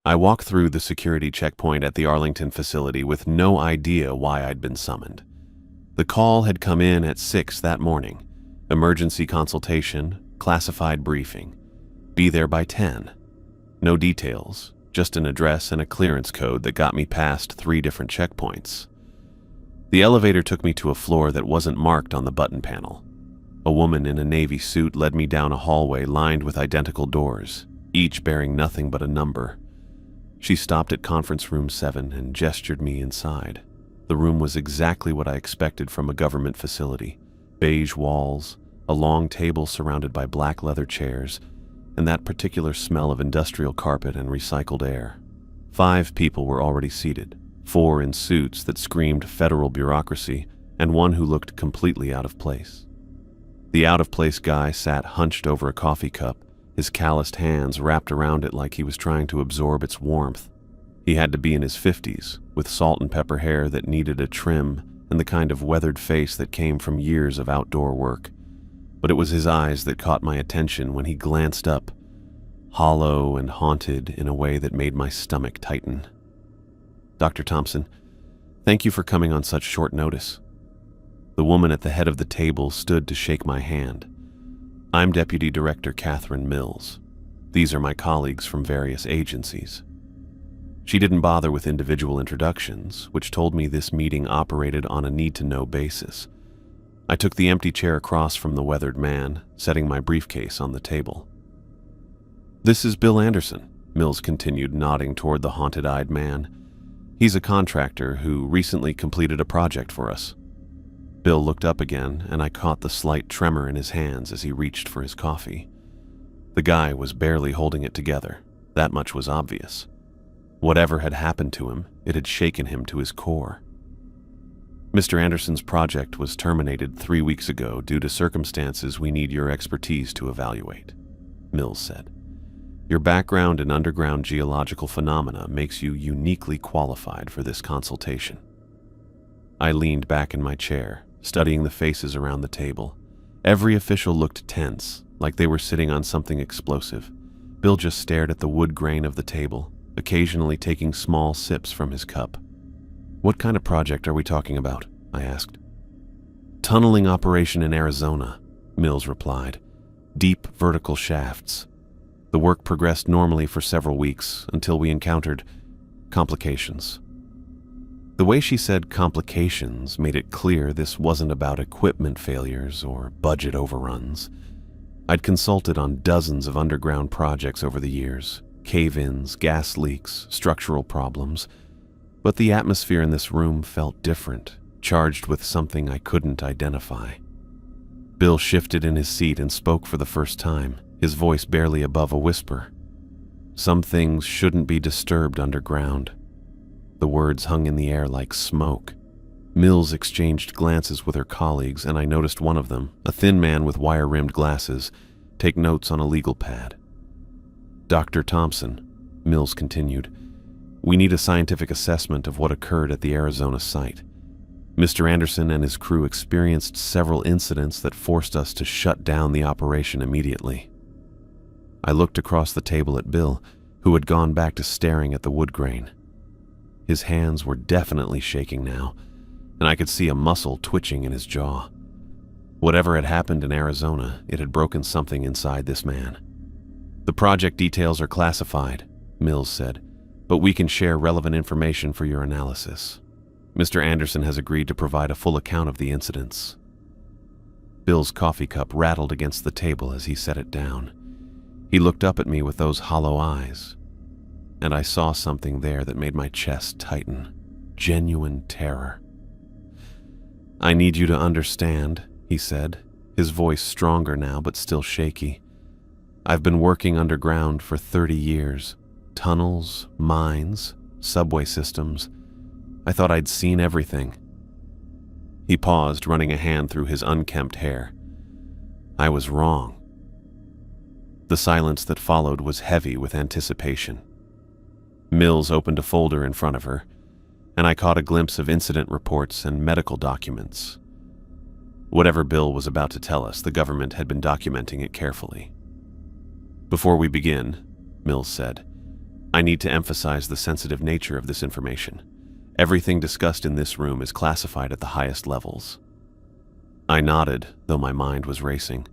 I walked through the security checkpoint at the Arlington facility with no idea why I'd been summoned. The call had come in at 6 that morning. Emergency consultation, classified briefing. Be there by 10. No details, just an address and a clearance code that got me past 3 different checkpoints. The elevator took me to a floor that wasn't marked on the button panel. A woman in a navy suit led me down a hallway lined with identical doors, each bearing nothing but a number. She stopped at conference room 7 and gestured me inside. The room was exactly what I expected from a government facility. Beige walls, a long table surrounded by black leather chairs, and that particular smell of industrial carpet and recycled air. 5 people were already seated, 4 in suits that screamed federal bureaucracy, and 1 who looked completely out of place. The out-of-place guy sat hunched over a coffee cup, his calloused hands wrapped around it like he was trying to absorb its warmth. He had to be in his 50s, with salt and pepper hair that needed a trim and the kind of weathered face that came from years of outdoor work. But it was his eyes that caught my attention when he glanced up, hollow and haunted in a way that made my stomach tighten. "Dr. Thompson, thank you for coming on such short notice." The woman at the head of the table stood to shake my hand. "I'm Deputy Director Catherine Mills. These are my colleagues from various agencies." She didn't bother with individual introductions, which told me this meeting operated on a need-to-know basis. I took the empty chair across from the weathered man, setting my briefcase on the table. "This is Bill Anderson," Mills continued, nodding toward the haunted-eyed man. "He's a contractor who recently completed a project for us." Bill looked up again, and I caught the slight tremor in his hands as he reached for his coffee. The guy was barely holding it together. That much was obvious. Whatever had happened to him, it had shaken him to his core. "Mr. Anderson's project was terminated 3 weeks ago due to circumstances we need your expertise to evaluate," Mills said. "Your background in underground geological phenomena makes you uniquely qualified for this consultation." I leaned back in my chair, studying the faces around the table. Every official looked tense, like they were sitting on something explosive. Bill just stared at the wood grain of the table, occasionally taking small sips from his cup. "What kind of project are we talking about?" I asked. "Tunneling operation in Arizona," Mills replied. "Deep vertical shafts. The work progressed normally for several weeks until we encountered complications." The way she said complications made it clear this wasn't about equipment failures or budget overruns. I'd consulted on dozens of underground projects over the years, cave-ins, gas leaks, structural problems, but the atmosphere in this room felt different, charged with something I couldn't identify. Bill shifted in his seat and spoke for the first time, his voice barely above a whisper. "Some things shouldn't be disturbed underground." The words hung in the air like smoke. Mills exchanged glances with her colleagues, and I noticed one of them, a thin man with wire-rimmed glasses, take notes on a legal pad. "Dr. Thompson," Mills continued, "we need a scientific assessment of what occurred at the Arizona site. Mr. Anderson and his crew experienced several incidents that forced us to shut down the operation immediately." I looked across the table at Bill, who had gone back to staring at the wood grain. His hands were definitely shaking now, and I could see a muscle twitching in his jaw. Whatever had happened in Arizona, it had broken something inside this man. "The project details are classified," Mills said, "but we can share relevant information for your analysis. Mr. Anderson has agreed to provide a full account of the incidents." Bill's coffee cup rattled against the table as he set it down. He looked up at me with those hollow eyes, and I saw something there that made my chest tighten. Genuine terror. "I need you to understand," he said, his voice stronger now but still shaky. "I've been working underground for 30 years. Tunnels, mines, subway systems. I thought I'd seen everything." He paused, running a hand through his unkempt hair. I was wrong. The silence that followed was heavy with anticipation. Mills opened a folder in front of her, and I caught a glimpse of incident reports and medical documents. Whatever Bill was about to tell us, the government had been documenting it carefully. "Before we begin," Mills said, I need to emphasize the sensitive nature of this information. Everything discussed in this room is classified at the highest levels." I nodded, though my mind was racing.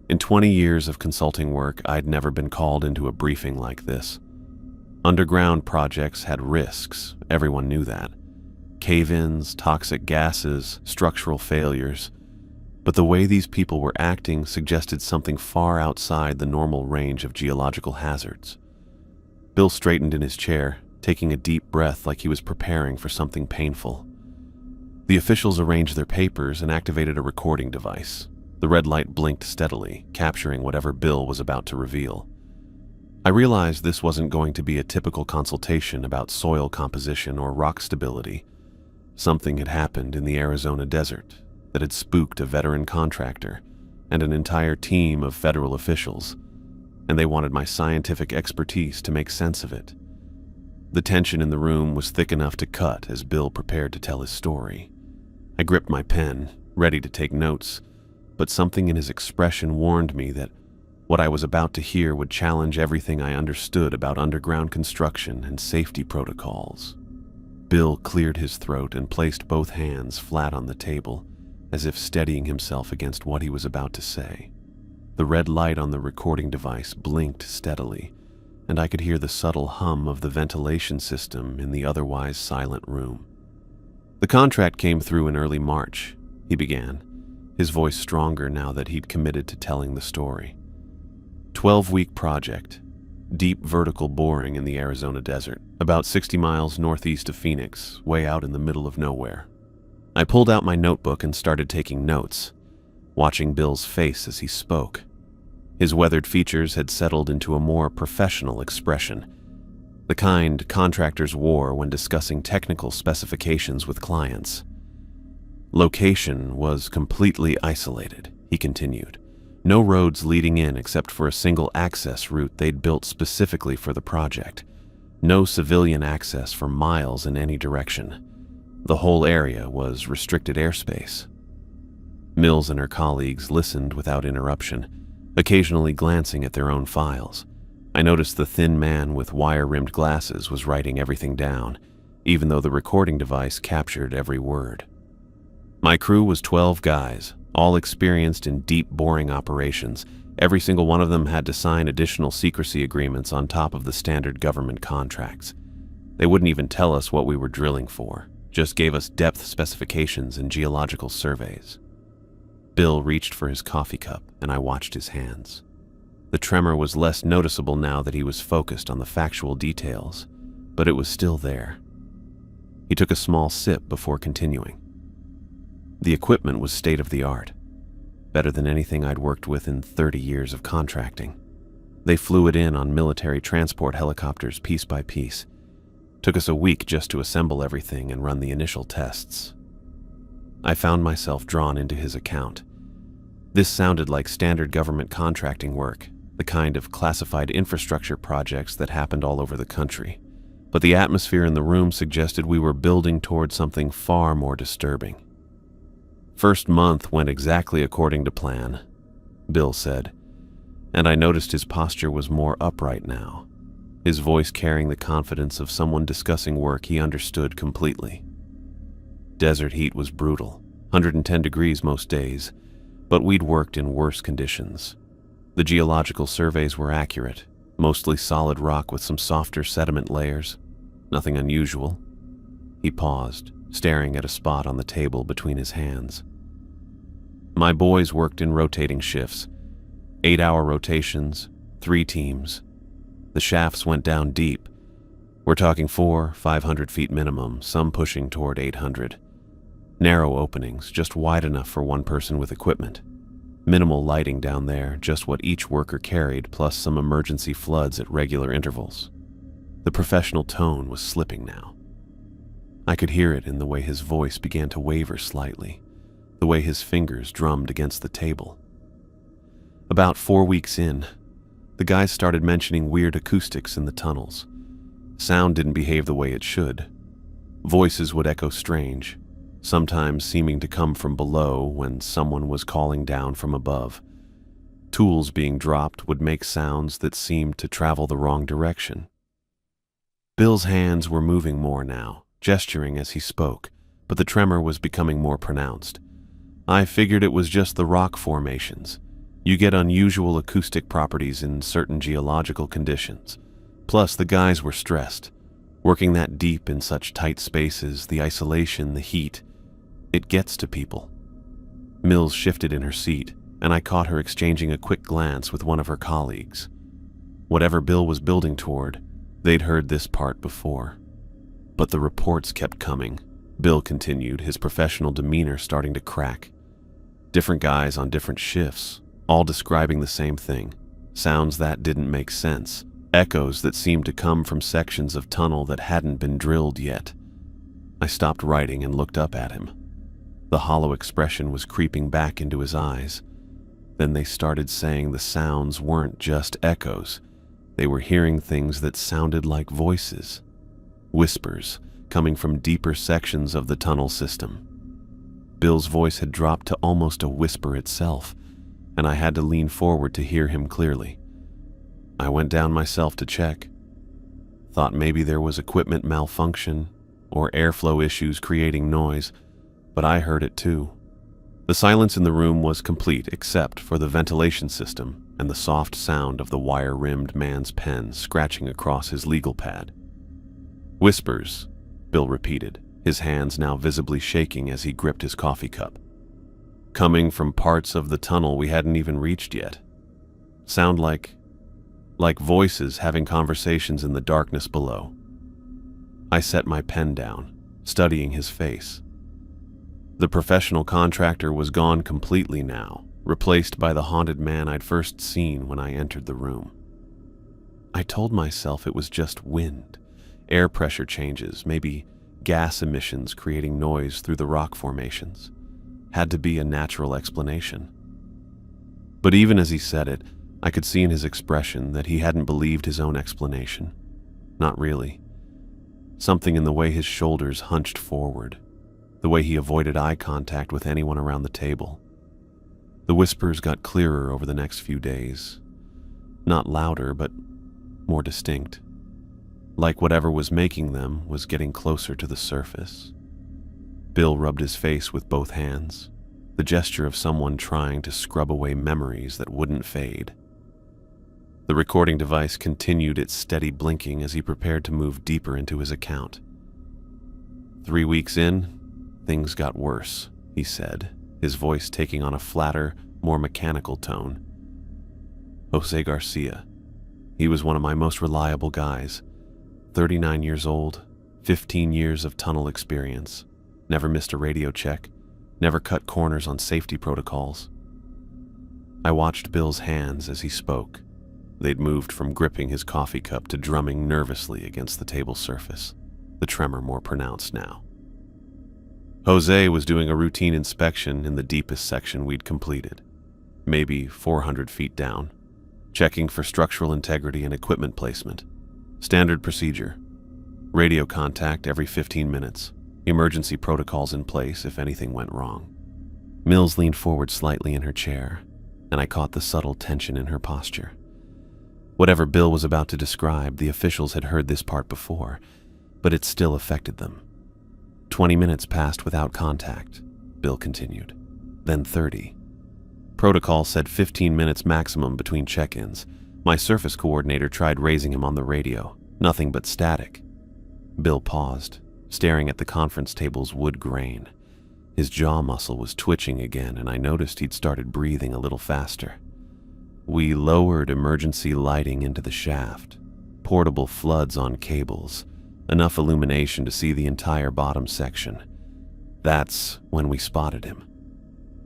In 20 years of consulting work, I'd never been called into a briefing like this. Underground projects had risks, everyone knew that. Cave-ins, toxic gases, structural failures. But the way these people were acting suggested something far outside the normal range of geological hazards. Bill straightened in his chair, taking a deep breath like he was preparing for something painful. The officials arranged their papers and activated a recording device. The red light blinked steadily, capturing whatever Bill was about to reveal. I realized this wasn't going to be a typical consultation about soil composition or rock stability. Something had happened in the Arizona desert that had spooked a veteran contractor and an entire team of federal officials, and they wanted my scientific expertise to make sense of it. The tension in the room was thick enough to cut as Bill prepared to tell his story. I gripped my pen, ready to take notes, but something in his expression warned me that what I was about to hear would challenge everything I understood about underground construction and safety protocols. Bill cleared his throat and placed both hands flat on the table, as if steadying himself against what he was about to say. The red light on the recording device blinked steadily, and I could hear the subtle hum of the ventilation system in the otherwise silent room. "The contract came through in early March," he began, his voice stronger now that he'd committed to telling the story. 12-week project, deep vertical boring in the Arizona desert, about 60 miles northeast of Phoenix, way out in the middle of nowhere. I pulled out my notebook and started taking notes, watching Bill's face as he spoke. His weathered features had settled into a more professional expression, the kind contractors wore when discussing technical specifications with clients. "Location was completely isolated," he continued. "No roads leading in except for a single access route they'd built specifically for the project. No civilian access for miles in any direction. The whole area was restricted airspace." Mills and her colleagues listened without interruption, occasionally glancing at their own files. I noticed the thin man with wire-rimmed glasses was writing everything down, even though the recording device captured every word. "My crew was 12 guys, all experienced in deep boring operations. Every single one of them had to sign additional secrecy agreements on top of the standard government contracts. They wouldn't even tell us what we were drilling for, just gave us depth specifications and geological surveys." Bill reached for his coffee cup, and I watched his hands. The tremor was less noticeable now that he was focused on the factual details, but it was still there. He took a small sip before continuing. "The equipment was state-of-the-art, better than anything I'd worked with in 30 years of contracting. They flew it in on military transport helicopters piece by piece. Took us a week just to assemble everything and run the initial tests." I found myself drawn into his account. This sounded like standard government contracting work, the kind of classified infrastructure projects that happened all over the country. But the atmosphere in the room suggested we were building toward something far more disturbing. "First month went exactly according to plan," Bill said, and I noticed his posture was more upright now, his voice carrying the confidence of someone discussing work he understood completely. "Desert heat was brutal, 110 degrees most days, but we'd worked in worse conditions. The geological surveys were accurate, mostly solid rock with some softer sediment layers. Nothing unusual." He paused, staring at a spot on the table between his hands. "My boys worked in rotating shifts, 8-hour rotations, 3 teams. The shafts went down deep. We're talking 400-500 feet minimum, some pushing toward 800. Narrow openings, just wide enough for one person with equipment. Minimal lighting down there, just what each worker carried, plus some emergency floods at regular intervals." The professional tone was slipping now. I could hear it in the way his voice began to waver slightly, the way his fingers drummed against the table. "About 4 weeks in, the guys started mentioning weird acoustics in the tunnels. Sound didn't behave the way it should. Voices would echo strange, sometimes seeming to come from below when someone was calling down from above. Tools being dropped would make sounds that seemed to travel the wrong direction. Bill's hands were moving more now, gesturing as he spoke, but the tremor was becoming more pronounced. I figured it was just the rock formations. You get unusual acoustic properties in certain geological conditions. Plus, the guys were stressed. Working that deep in such tight spaces, the isolation, the heat, it gets to people. Mills shifted in her seat, and I caught her exchanging a quick glance with one of her colleagues. Whatever Bill was building toward, they'd heard this part before. But the reports kept coming. Bill continued, his professional demeanor starting to crack. Different guys on different shifts, all describing the same thing. Sounds that didn't make sense. Echoes that seemed to come from sections of tunnel that hadn't been drilled yet. I stopped writing and looked up at him. The hollow expression was creeping back into his eyes. Then they started saying the sounds weren't just echoes. They were hearing things that sounded like voices. Whispers coming from deeper sections of the tunnel system. Bill's voice had dropped to almost a whisper itself, and I had to lean forward to hear him clearly. I went down myself to check. Thought maybe there was equipment malfunction or airflow issues creating noise, but I heard it too. The silence in the room was complete except for the ventilation system and the soft sound of the wire-rimmed man's pen scratching across his legal pad. Whispers, Bill repeated, his hands now visibly shaking as he gripped his coffee cup. Coming from parts of the tunnel we hadn't even reached yet. Sound like voices having conversations in the darkness below. I set my pen down, studying his face. The professional contractor was gone completely now, replaced by the haunted man I'd first seen when I entered the room. I told myself it was just wind, air pressure changes, maybe gas emissions creating noise through the rock formations. Had to be a natural explanation. But even as he said it, I could see in his expression that he hadn't believed his own explanation. Not really. Something in the way his shoulders hunched forward, the way he avoided eye contact with anyone around the table. The whispers got clearer over the next few days. Not louder, but more distinct. Like whatever was making them was getting closer to the surface. Bill rubbed his face with both hands, the gesture of someone trying to scrub away memories that wouldn't fade. The recording device continued its steady blinking as he prepared to move deeper into his account. 3 weeks in, things got worse, he said, his voice taking on a flatter, more mechanical tone. Jose Garcia. He was one of my most reliable guys. 39 years old, 15 years of tunnel experience. Never missed a radio check, never cut corners on safety protocols. I watched Bill's hands as he spoke. They'd moved from gripping his coffee cup to drumming nervously against the table surface, the tremor more pronounced now. Jose was doing a routine inspection in the deepest section we'd completed, maybe 400 feet down, checking for structural integrity and equipment placement. Standard procedure. Radio contact every 15 minutes. Emergency protocols in place if anything went wrong. Mills leaned forward slightly in her chair, and I caught the subtle tension in her posture. Whatever Bill was about to describe, the officials had heard this part before, but it still affected them. 20 minutes passed without contact, Bill continued. Then 30. Protocol said 15 minutes maximum between check-ins. My surface coordinator tried raising him on the radio. Nothing but static. Bill paused, staring at the conference table's wood grain. His jaw muscle was twitching again, and I noticed he'd started breathing a little faster. We lowered emergency lighting into the shaft, portable floods on cables, enough illumination to see the entire bottom section. That's when we spotted him.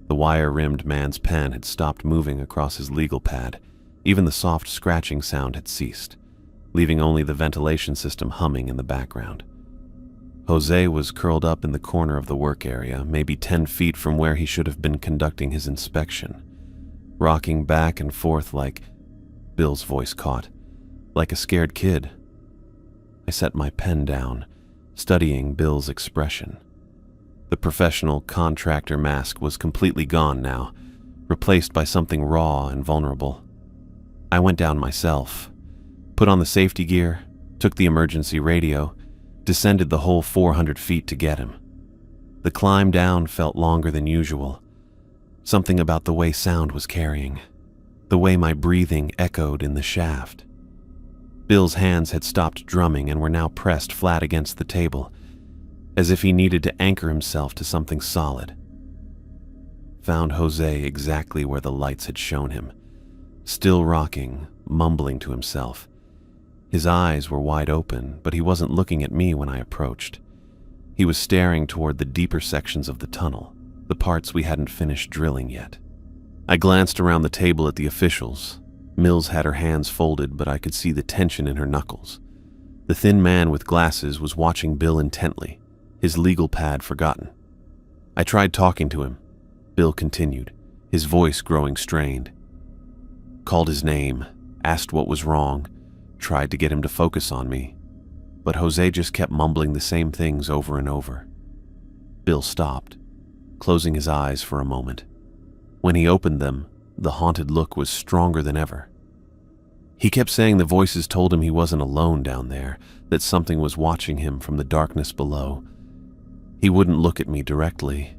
The wire-rimmed man's pen had stopped moving across his legal pad. Even the soft scratching sound had ceased, leaving only the ventilation system humming in the background. Jose was curled up in the corner of the work area, maybe 10 feet from where he should have been conducting his inspection, rocking back and forth like, Bill's voice caught, like a scared kid. I set my pen down, studying Bill's expression. The professional contractor mask was completely gone now, replaced by something raw and vulnerable. I went down myself, put on the safety gear, took the emergency radio, descended the whole 400 feet to get him. The climb down felt longer than usual. Something about the way sound was carrying, the way my breathing echoed in the shaft. Bill's hands had stopped drumming and were now pressed flat against the table, as if he needed to anchor himself to something solid. Found Jose exactly where the lights had shown him, still rocking, mumbling to himself. His eyes were wide open, but he wasn't looking at me when I approached. He was staring toward the deeper sections of the tunnel, the parts we hadn't finished drilling yet. I glanced around the table at the officials. Mills had her hands folded, but I could see the tension in her knuckles. The thin man with glasses was watching Bill intently, his legal pad forgotten. I tried talking to him. Bill continued, his voice growing strained. Called his name, asked what was wrong, tried to get him to focus on me, but Jose just kept mumbling the same things over and over. Bill stopped, closing his eyes for a moment. When he opened them, the haunted look was stronger than ever. He kept saying the voices told him he wasn't alone down there, that something was watching him from the darkness below. He wouldn't look at me directly,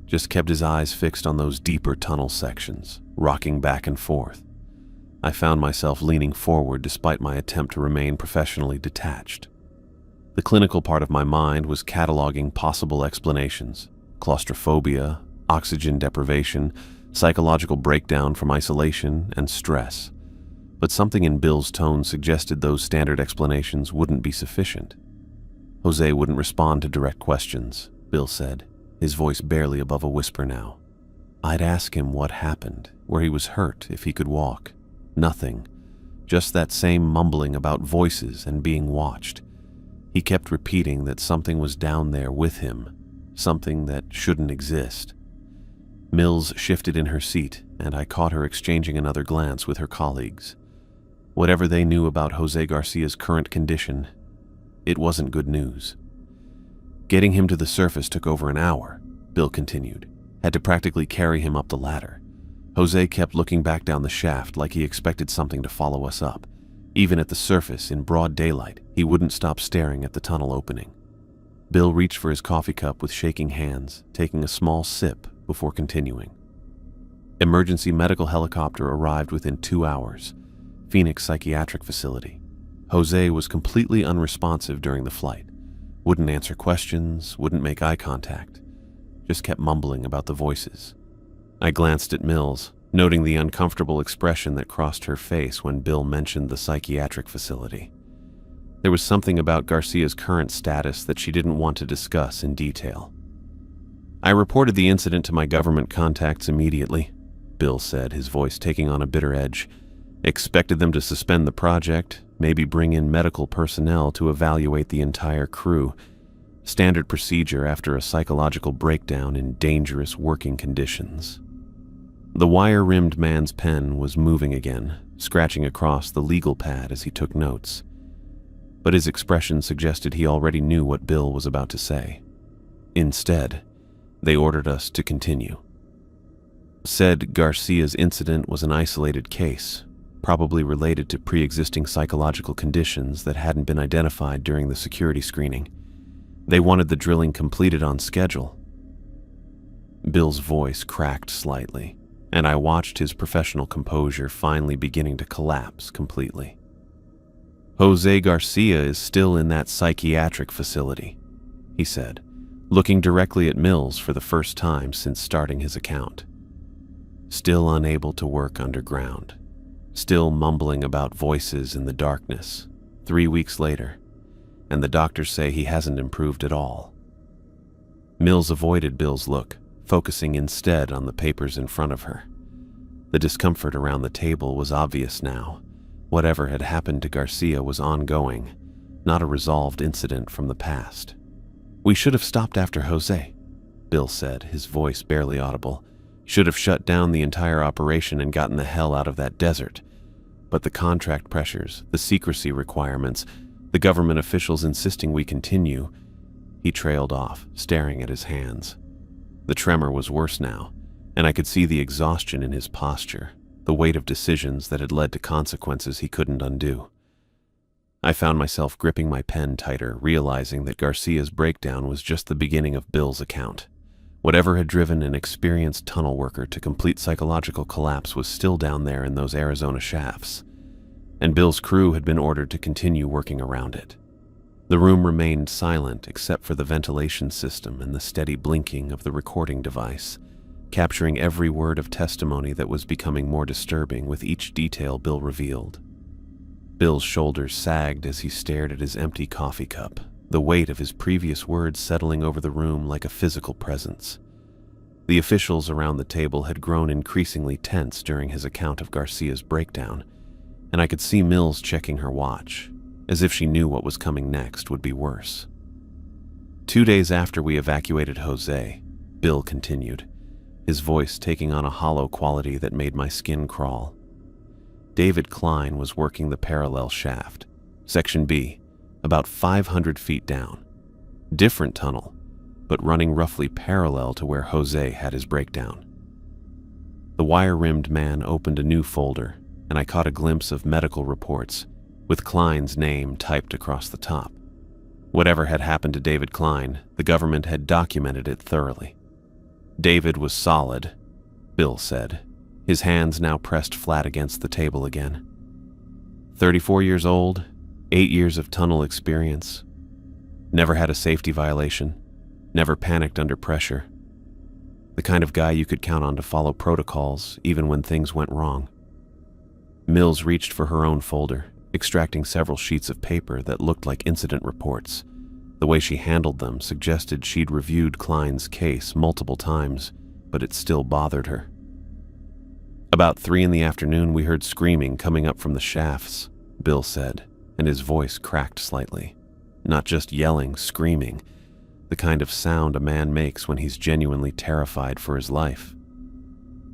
just kept his eyes fixed on those deeper tunnel sections, rocking back and forth. I found myself leaning forward despite my attempt to remain professionally detached. The clinical part of my mind was cataloging possible explanations: claustrophobia, oxygen deprivation, psychological breakdown from isolation, and stress. But something in Bill's tone suggested those standard explanations wouldn't be sufficient. Jose wouldn't respond to direct questions, Bill said, his voice barely above a whisper now. I'd ask him what happened, where he was hurt, if he could walk. Nothing. Just that same mumbling about voices and being watched. He kept repeating that something was down there with him, something that shouldn't exist. Mills shifted in her seat, and I caught her exchanging another glance with her colleagues. Whatever they knew about Jose Garcia's current condition, it wasn't good news. Getting him to the surface took over an hour, Bill continued. Had to practically carry him up the ladder. Jose kept looking back down the shaft like he expected something to follow us up. Even at the surface, in broad daylight, he wouldn't stop staring at the tunnel opening. Bill reached for his coffee cup with shaking hands, taking a small sip before continuing. Emergency medical helicopter arrived within 2 hours. Phoenix Psychiatric Facility. Jose was completely unresponsive during the flight. Wouldn't answer questions, wouldn't make eye contact. Just kept mumbling about the voices. I glanced at Mills, noting the uncomfortable expression that crossed her face when Bill mentioned the psychiatric facility. There was something about Garcia's current status that she didn't want to discuss in detail. I reported the incident to my government contacts immediately, Bill said, his voice taking on a bitter edge. Expected them to suspend the project, maybe bring in medical personnel to evaluate the entire crew. Standard procedure after a psychological breakdown in dangerous working conditions. The wire-rimmed man's pen was moving again, scratching across the legal pad as he took notes. But his expression suggested he already knew what Bill was about to say. Instead, they ordered us to continue. Said Garcia's incident was an isolated case, probably related to pre-existing psychological conditions that hadn't been identified during the security screening. They wanted the drilling completed on schedule. Bill's voice cracked slightly, and I watched his professional composure finally beginning to collapse completely. Jose Garcia is still in that psychiatric facility, he said, looking directly at Mills for the first time since starting his account. Still unable to work underground. Still mumbling about voices in the darkness, 3 weeks later, and the doctors say he hasn't improved at all. Mills avoided Bill's look, focusing instead on the papers in front of her. The discomfort around the table was obvious now. Whatever had happened to Garcia was ongoing, not a resolved incident from the past. We should have stopped after Jose, Bill said, his voice barely audible. Should have shut down the entire operation and gotten the hell out of that desert. But the contract pressures, the secrecy requirements, the government officials insisting we continue. He trailed off, staring at his hands. The tremor was worse now, and I could see the exhaustion in his posture, the weight of decisions that had led to consequences he couldn't undo. I found myself gripping my pen tighter, realizing that Garcia's breakdown was just the beginning of Bill's account. Whatever had driven an experienced tunnel worker to complete psychological collapse was still down there in those Arizona shafts, and Bill's crew had been ordered to continue working around it. The room remained silent except for the ventilation system and the steady blinking of the recording device, capturing every word of testimony that was becoming more disturbing with each detail Bill revealed. Bill's shoulders sagged as he stared at his empty coffee cup, the weight of his previous words settling over the room like a physical presence. The officials around the table had grown increasingly tense during his account of Garcia's breakdown, and I could see Mills checking her watch, as if she knew what was coming next would be worse. 2 days after we evacuated Jose, Bill continued, his voice taking on a hollow quality that made my skin crawl. David Klein was working the parallel shaft, Section B, about 500 feet down. Different tunnel, but running roughly parallel to where Jose had his breakdown. The wire-rimmed man opened a new folder, and I caught a glimpse of medical reports, with Klein's name typed across the top. Whatever had happened to David Klein, the government had documented it thoroughly. David was solid, Bill said, his hands now pressed flat against the table again. 34 years old, 8 years of tunnel experience. Never had a safety violation, never panicked under pressure. The kind of guy you could count on to follow protocols even when things went wrong. Mills reached for her own folder, extracting several sheets of paper that looked like incident reports. The way she handled them suggested she'd reviewed Klein's case multiple times, but it still bothered her. About 3 p.m, we heard screaming coming up from the shafts, Bill said, and his voice cracked slightly. Not just yelling, screaming, the kind of sound a man makes when he's genuinely terrified for his life.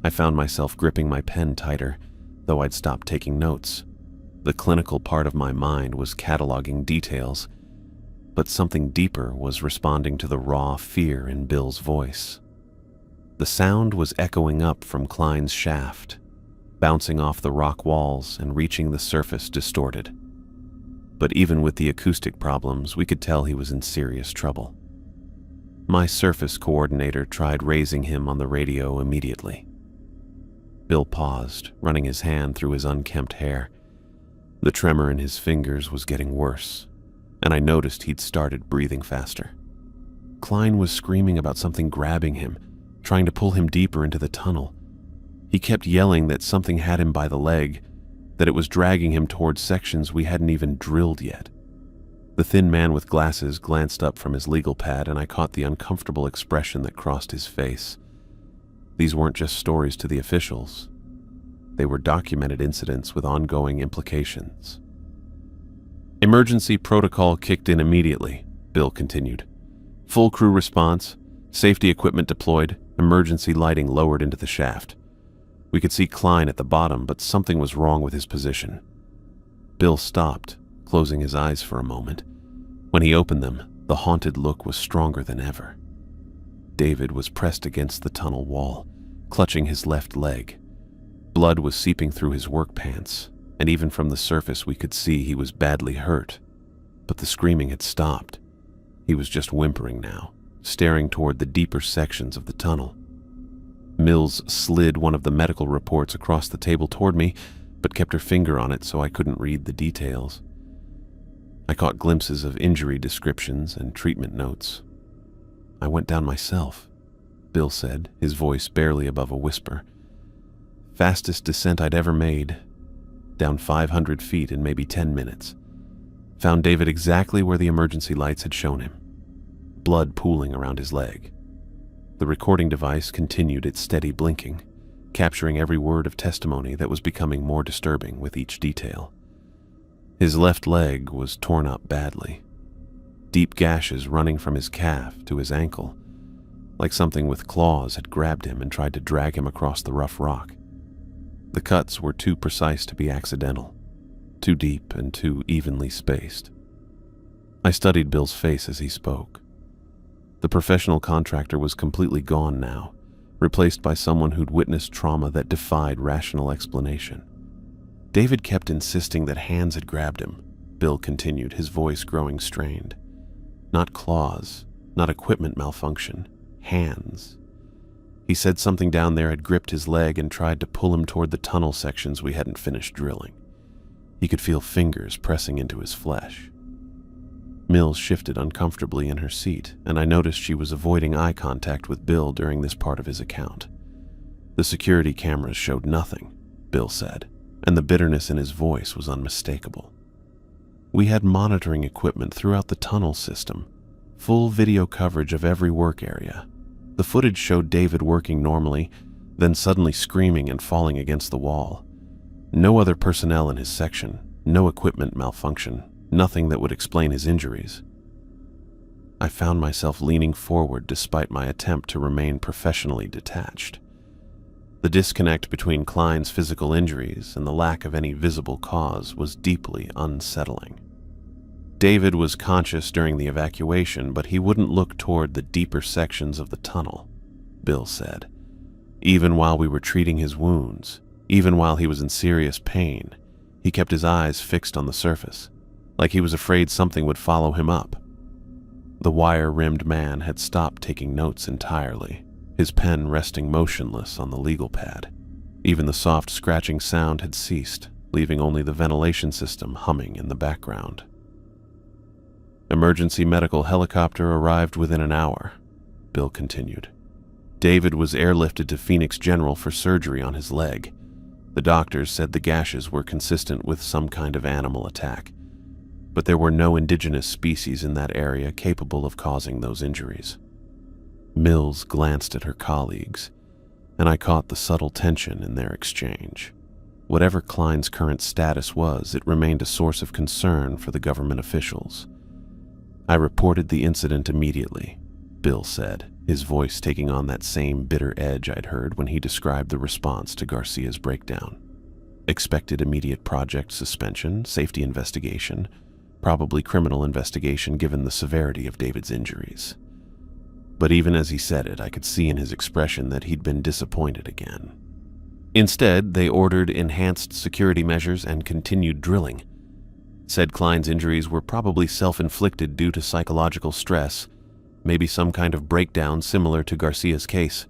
I found myself gripping my pen tighter, though I'd stopped taking notes. The clinical part of my mind was cataloging details, but something deeper was responding to the raw fear in Bill's voice. The sound was echoing up from Klein's shaft, bouncing off the rock walls and reaching the surface distorted. But even with the acoustic problems, we could tell he was in serious trouble. My surface coordinator tried raising him on the radio immediately. Bill paused, running his hand through his unkempt hair. The tremor in his fingers was getting worse, and I noticed he'd started breathing faster. Klein was screaming about something grabbing him, trying to pull him deeper into the tunnel. He kept yelling that something had him by the leg, that it was dragging him towards sections we hadn't even drilled yet. The thin man with glasses glanced up from his legal pad, and I caught the uncomfortable expression that crossed his face. These weren't just stories to the officials. They were documented incidents with ongoing implications. Emergency protocol kicked in immediately, Bill continued. Full crew response, safety equipment deployed, emergency lighting lowered into the shaft. We could see Klein at the bottom, but something was wrong with his position. Bill stopped, closing his eyes for a moment. When he opened them, the haunted look was stronger than ever. David was pressed against the tunnel wall, clutching his left leg. Blood was seeping through his work pants, and even from the surface we could see he was badly hurt. But the screaming had stopped. He was just whimpering now, staring toward the deeper sections of the tunnel. Mills slid one of the medical reports across the table toward me, but kept her finger on it so I couldn't read the details. I caught glimpses of injury descriptions and treatment notes. I went down myself, Bill said, his voice barely above a whisper. Fastest descent I'd ever made, down 500 feet in maybe 10 minutes. Found David exactly where the emergency lights had shown him, blood pooling around his leg. The recording device continued its steady blinking, capturing every word of testimony that was becoming more disturbing with each detail. His left leg was torn up badly, deep gashes running from his calf to his ankle, like something with claws had grabbed him and tried to drag him across the rough rock. The cuts were too precise to be accidental, too deep and too evenly spaced. I studied Bill's face as he spoke. The professional contractor was completely gone now, replaced by someone who'd witnessed trauma that defied rational explanation. David kept insisting that hands had grabbed him, Bill continued, his voice growing strained. Not claws, not equipment malfunction, hands. He said something down there had gripped his leg and tried to pull him toward the tunnel sections we hadn't finished drilling. He could feel fingers pressing into his flesh. Mills shifted uncomfortably in her seat, and I noticed she was avoiding eye contact with Bill during this part of his account. The security cameras showed nothing, Bill said, and the bitterness in his voice was unmistakable. We had monitoring equipment throughout the tunnel system, full video coverage of every work area. The footage showed David working normally, then suddenly screaming and falling against the wall. No other personnel in his section, no equipment malfunction, nothing that would explain his injuries. I found myself leaning forward despite my attempt to remain professionally detached. The disconnect between Klein's physical injuries and the lack of any visible cause was deeply unsettling. David was conscious during the evacuation, but he wouldn't look toward the deeper sections of the tunnel, Bill said. Even while we were treating his wounds, even while he was in serious pain, he kept his eyes fixed on the surface, like he was afraid something would follow him up. The wire-rimmed man had stopped taking notes entirely, his pen resting motionless on the legal pad. Even the soft scratching sound had ceased, leaving only the ventilation system humming in the background. Emergency medical helicopter arrived within an hour, Bill continued. David was airlifted to Phoenix General for surgery on his leg. The doctors said the gashes were consistent with some kind of animal attack, but there were no indigenous species in that area capable of causing those injuries. Mills glanced at her colleagues, and I caught the subtle tension in their exchange. Whatever Klein's current status was, it remained a source of concern for the government officials. I reported the incident immediately, Bill said, his voice taking on that same bitter edge I'd heard when he described the response to Garcia's breakdown. Expected immediate project suspension, safety investigation, probably criminal investigation given the severity of David's injuries. But even as he said it, I could see in his expression that he'd been disappointed again. Instead, they ordered enhanced security measures and continued drilling. Said Klein's injuries were probably self-inflicted due to psychological stress, maybe some kind of breakdown similar to Garcia's case.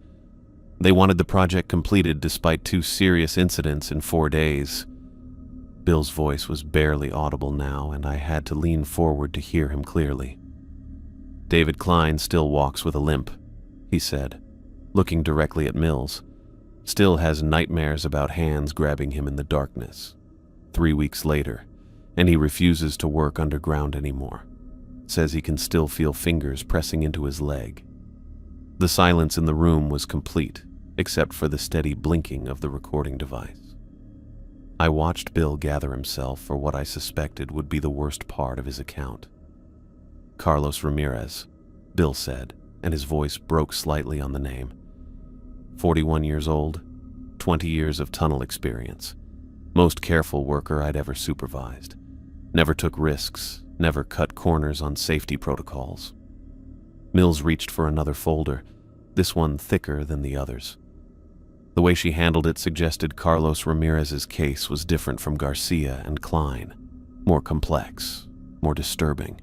They wanted the project completed despite 2 serious incidents in 4 days. Bill's voice was barely audible now, and I had to lean forward to hear him clearly. David Klein still walks with a limp, he said, looking directly at Mills. Still has nightmares about hands grabbing him in the darkness. 3 weeks later, and he refuses to work underground anymore. Says he can still feel fingers pressing into his leg. The silence in the room was complete, except for the steady blinking of the recording device. I watched Bill gather himself for what I suspected would be the worst part of his account. Carlos Ramirez, Bill said, and his voice broke slightly on the name. 41 years old, 20 years of tunnel experience. Most careful worker I'd ever supervised. Never took risks, never cut corners on safety protocols. Mills reached for another folder, this one thicker than the others. The way she handled it suggested Carlos Ramirez's case was different from Garcia and Klein, more complex, more disturbing.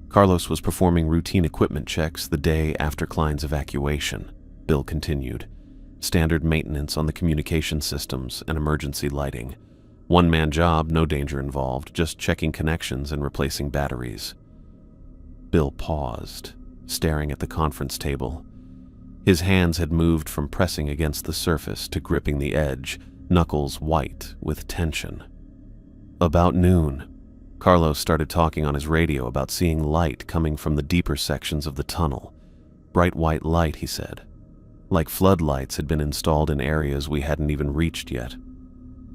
Carlos was performing routine equipment checks the day after Klein's evacuation, Bill continued. Standard maintenance on the communication systems and emergency lighting. One-man job, no danger involved, just checking connections and replacing batteries. Bill paused, staring at the conference table. His hands had moved from pressing against the surface to gripping the edge, knuckles white with tension. About noon, Carlos started talking on his radio about seeing light coming from the deeper sections of the tunnel. Bright white light, he said. Like floodlights had been installed in areas we hadn't even reached yet.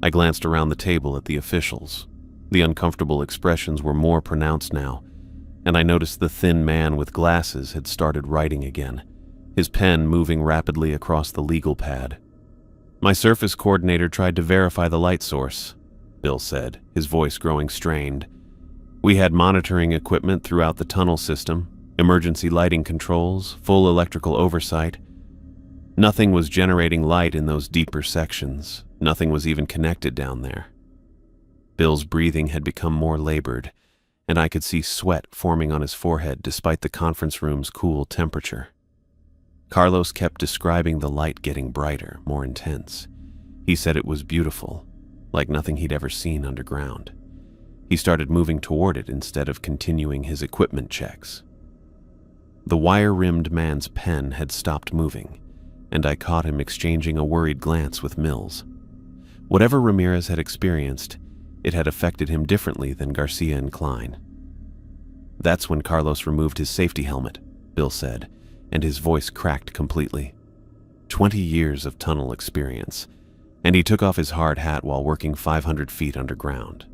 I glanced around the table at the officials. The uncomfortable expressions were more pronounced now, and I noticed the thin man with glasses had started writing again, his pen moving rapidly across the legal pad. My surface coordinator tried to verify the light source, Bill said, his voice growing strained. We had monitoring equipment throughout the tunnel system, emergency lighting controls, full electrical oversight. Nothing was generating light in those deeper sections. Nothing was even connected down there. Bill's breathing had become more labored, and I could see sweat forming on his forehead despite the conference room's cool temperature. Carlos kept describing the light getting brighter, more intense. He said it was beautiful, like nothing he'd ever seen underground. He started moving toward it instead of continuing his equipment checks. The wire-rimmed man's pen had stopped moving, and I caught him exchanging a worried glance with Mills. Whatever Ramirez had experienced, it had affected him differently than Garcia and Klein. That's when Carlos removed his safety helmet, Bill said, and his voice cracked completely. 20 years of tunnel experience, and he took off his hard hat while working 500 feet underground.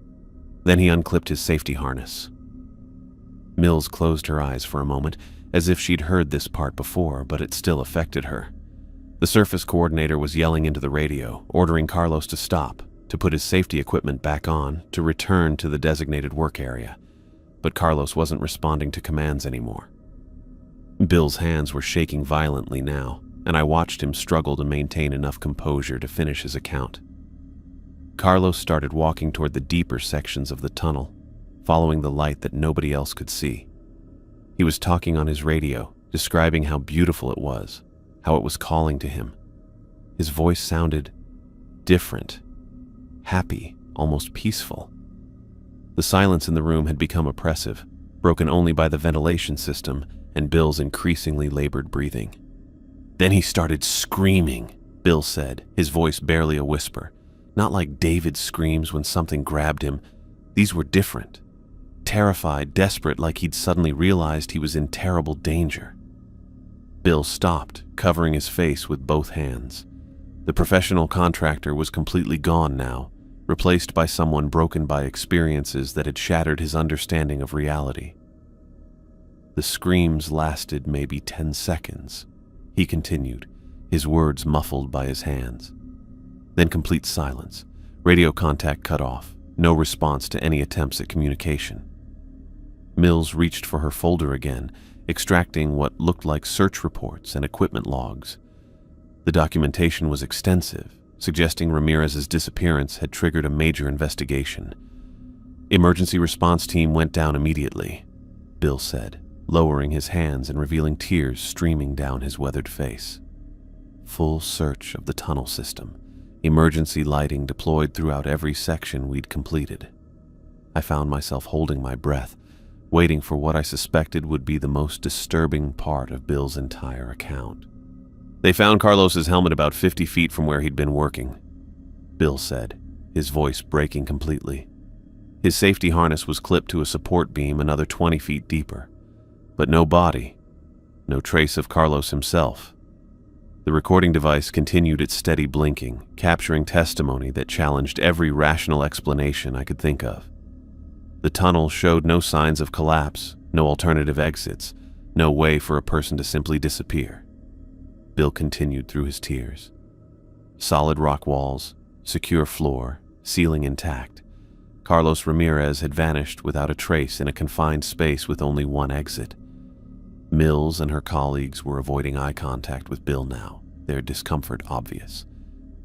Then he unclipped his safety harness. Mills closed her eyes for a moment, as if she'd heard this part before, but it still affected her. The surface coordinator was yelling into the radio, ordering Carlos to stop, to put his safety equipment back on, to return to the designated work area. But Carlos wasn't responding to commands anymore. Bill's hands were shaking violently now, and I watched him struggle to maintain enough composure to finish his account. Carlos started walking toward the deeper sections of the tunnel, following the light that nobody else could see. He was talking on his radio, describing how beautiful it was, how it was calling to him. His voice sounded different, happy, almost peaceful. The silence in the room had become oppressive, broken only by the ventilation system and Bill's increasingly labored breathing. Then he started screaming, Bill said, his voice barely a whisper. Not like David's screams when something grabbed him. These were different. Terrified, desperate, like he'd suddenly realized he was in terrible danger. Bill stopped, covering his face with both hands. The professional contractor was completely gone now, replaced by someone broken by experiences that had shattered his understanding of reality. The screams lasted maybe 10 seconds, he continued, his words muffled by his hands. Then complete silence. Radio contact cut off, no response to any attempts at communication. Mills reached for her folder again, extracting what looked like search reports and equipment logs. The documentation was extensive, suggesting Ramirez's disappearance had triggered a major investigation. Emergency response team went down immediately, Bill said, lowering his hands and revealing tears streaming down his weathered face. Full search of the tunnel system, emergency lighting deployed throughout every section we'd completed. I found myself holding my breath, waiting for what I suspected would be the most disturbing part of Bill's entire account. They found Carlos's helmet about 50 feet from where he'd been working, Bill said, his voice breaking completely. His safety harness was clipped to a support beam another 20 feet deeper, but no body, no trace of Carlos himself. The recording device continued its steady blinking, capturing testimony that challenged every rational explanation I could think of. The tunnel showed no signs of collapse, no alternative exits, no way for a person to simply disappear. Bill continued through his tears. Solid rock walls, secure floor, ceiling intact. Carlos Ramirez had vanished without a trace in a confined space with only one exit. Mills and her colleagues were avoiding eye contact with Bill now, their discomfort obvious.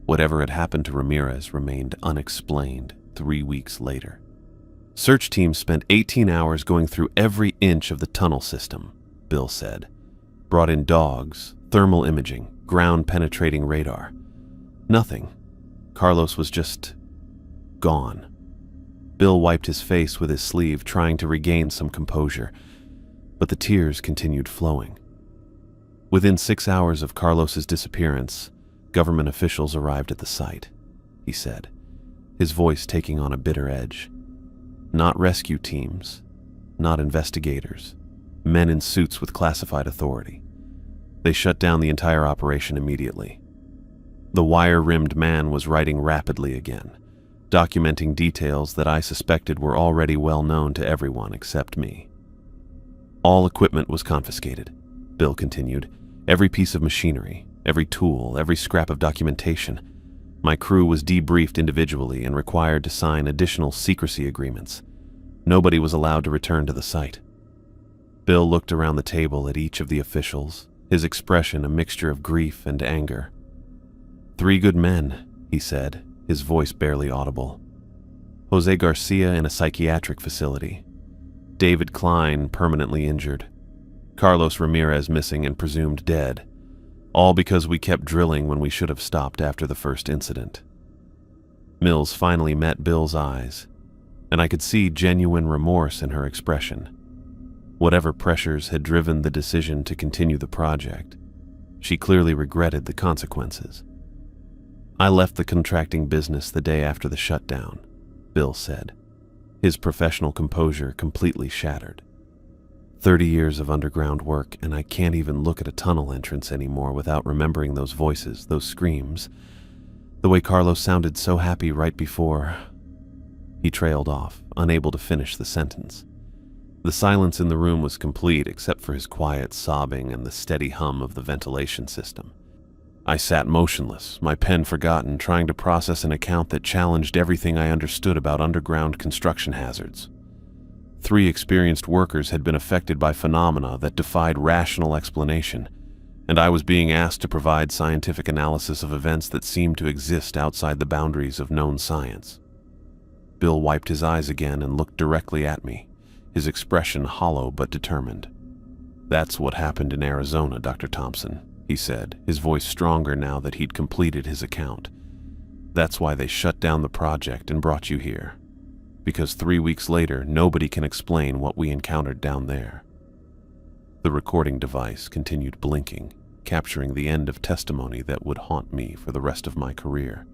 Whatever had happened to Ramirez remained unexplained 3 weeks later. Search teams spent 18 hours going through every inch of the tunnel system, Bill said. Brought in dogs, thermal imaging, ground-penetrating radar. Nothing. Carlos was just gone. Bill wiped his face with his sleeve, trying to regain some composure, but the tears continued flowing. Within 6 hours of Carlos's disappearance, government officials arrived at the site, he said, his voice taking on a bitter edge. Not rescue teams, not investigators, men in suits with classified authority. They shut down the entire operation immediately. The wire-rimmed man was writing rapidly again, documenting details that I suspected were already well known to everyone except me. All equipment was confiscated, Bill continued. Every piece of machinery, every tool, every scrap of documentation. My crew was debriefed individually and required to sign additional secrecy agreements. Nobody was allowed to return to the site. Bill looked around the table at each of the officials, his expression a mixture of grief and anger. 3 good men, he said, his voice barely audible. Jose Garcia in a psychiatric facility. David Klein permanently injured. Carlos Ramirez missing and presumed dead. All because we kept drilling when we should have stopped after the first incident. Mills finally met Bill's eyes, and I could see genuine remorse in her expression. Whatever pressures had driven the decision to continue the project, she clearly regretted the consequences. I left the contracting business the day after the shutdown, Bill said, his professional composure completely shattered. 30 years of underground work, and I can't even look at a tunnel entrance anymore without remembering those voices, those screams, the way Carlos sounded so happy right before. He trailed off, unable to finish the sentence. The silence in the room was complete except for his quiet sobbing and the steady hum of the ventilation system. I sat motionless, my pen forgotten, trying to process an account that challenged everything I understood about underground construction hazards. 3 experienced workers had been affected by phenomena that defied rational explanation, and I was being asked to provide scientific analysis of events that seemed to exist outside the boundaries of known science. Bill wiped his eyes again and looked directly at me, his expression hollow but determined. "That's what happened in Arizona, Dr. Thompson," he said, his voice stronger now that he'd completed his account. "That's why they shut down the project and brought you here. Because 3 weeks later, nobody can explain what we encountered down there." The recording device continued blinking, capturing the end of testimony that would haunt me for the rest of my career.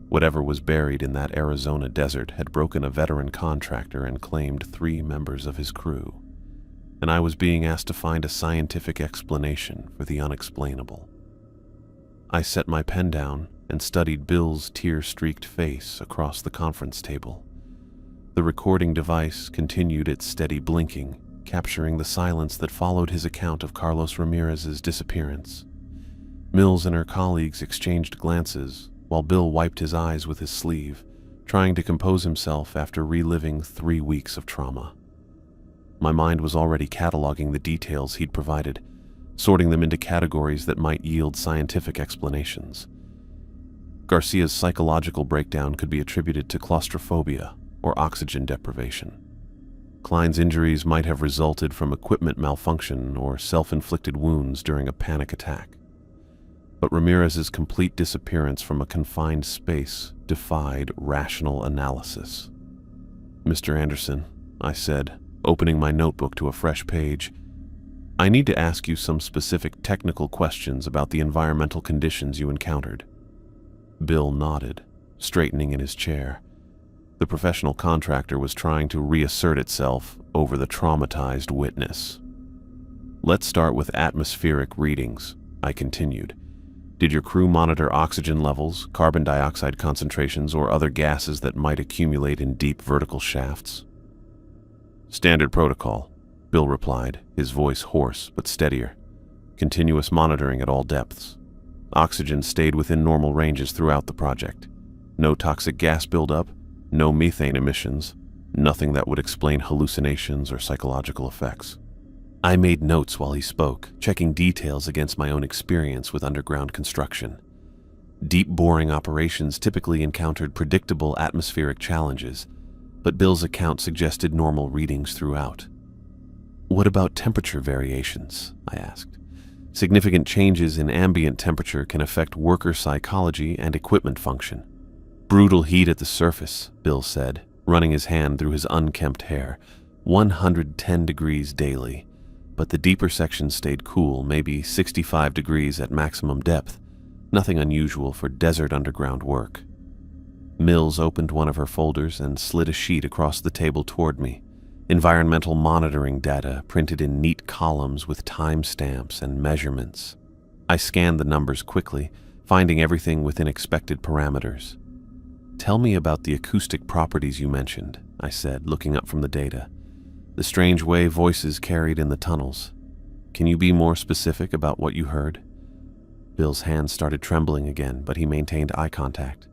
Whatever was buried in that Arizona desert had broken a veteran contractor and claimed 3 members of his crew, and I was being asked to find a scientific explanation for the unexplainable. I set my pen down and studied Bill's tear-streaked face across the conference table. The recording device continued its steady blinking, capturing the silence that followed his account of Carlos Ramirez's disappearance. Mills and her colleagues exchanged glances, while Bill wiped his eyes with his sleeve, trying to compose himself after reliving 3 weeks of trauma. My mind was already cataloging the details he'd provided, sorting them into categories that might yield scientific explanations. Garcia's psychological breakdown could be attributed to claustrophobia or oxygen deprivation. Klein's injuries might have resulted from equipment malfunction or self-inflicted wounds during a panic attack. But Ramirez's complete disappearance from a confined space defied rational analysis. "Mr. Anderson," I said, opening my notebook to a fresh page, "I need to ask you some specific technical questions about the environmental conditions you encountered." Bill nodded, straightening in his chair. The professional contractor was trying to reassert itself over the traumatized witness. "Let's start with atmospheric readings," I continued. "Did your crew monitor oxygen levels, carbon dioxide concentrations, or other gases that might accumulate in deep vertical shafts?" "Standard protocol," Bill replied, his voice hoarse but steadier. "Continuous monitoring at all depths. Oxygen stayed within normal ranges throughout the project. No toxic gas buildup, no methane emissions, nothing that would explain hallucinations or psychological effects." I made notes while he spoke, checking details against my own experience with underground construction. Deep boring operations typically encountered predictable atmospheric challenges, but Bill's account suggested normal readings throughout. "What about temperature variations?" I asked. "Significant changes in ambient temperature can affect worker psychology and equipment function." "Brutal heat at the surface," Bill said, running his hand through his unkempt hair. 110 degrees daily, but the deeper sections stayed cool, maybe 65 degrees at maximum depth. Nothing unusual for desert underground work. Mills opened one of her folders and slid a sheet across the table toward me. Environmental monitoring data printed in neat columns with timestamps and measurements. I scanned the numbers quickly, finding everything within expected parameters. "Tell me about the acoustic properties you mentioned," I said, looking up from the data. "The strange way voices carried in the tunnels. Can you be more specific about what you heard?" Bill's hands started trembling again, but he maintained eye contact.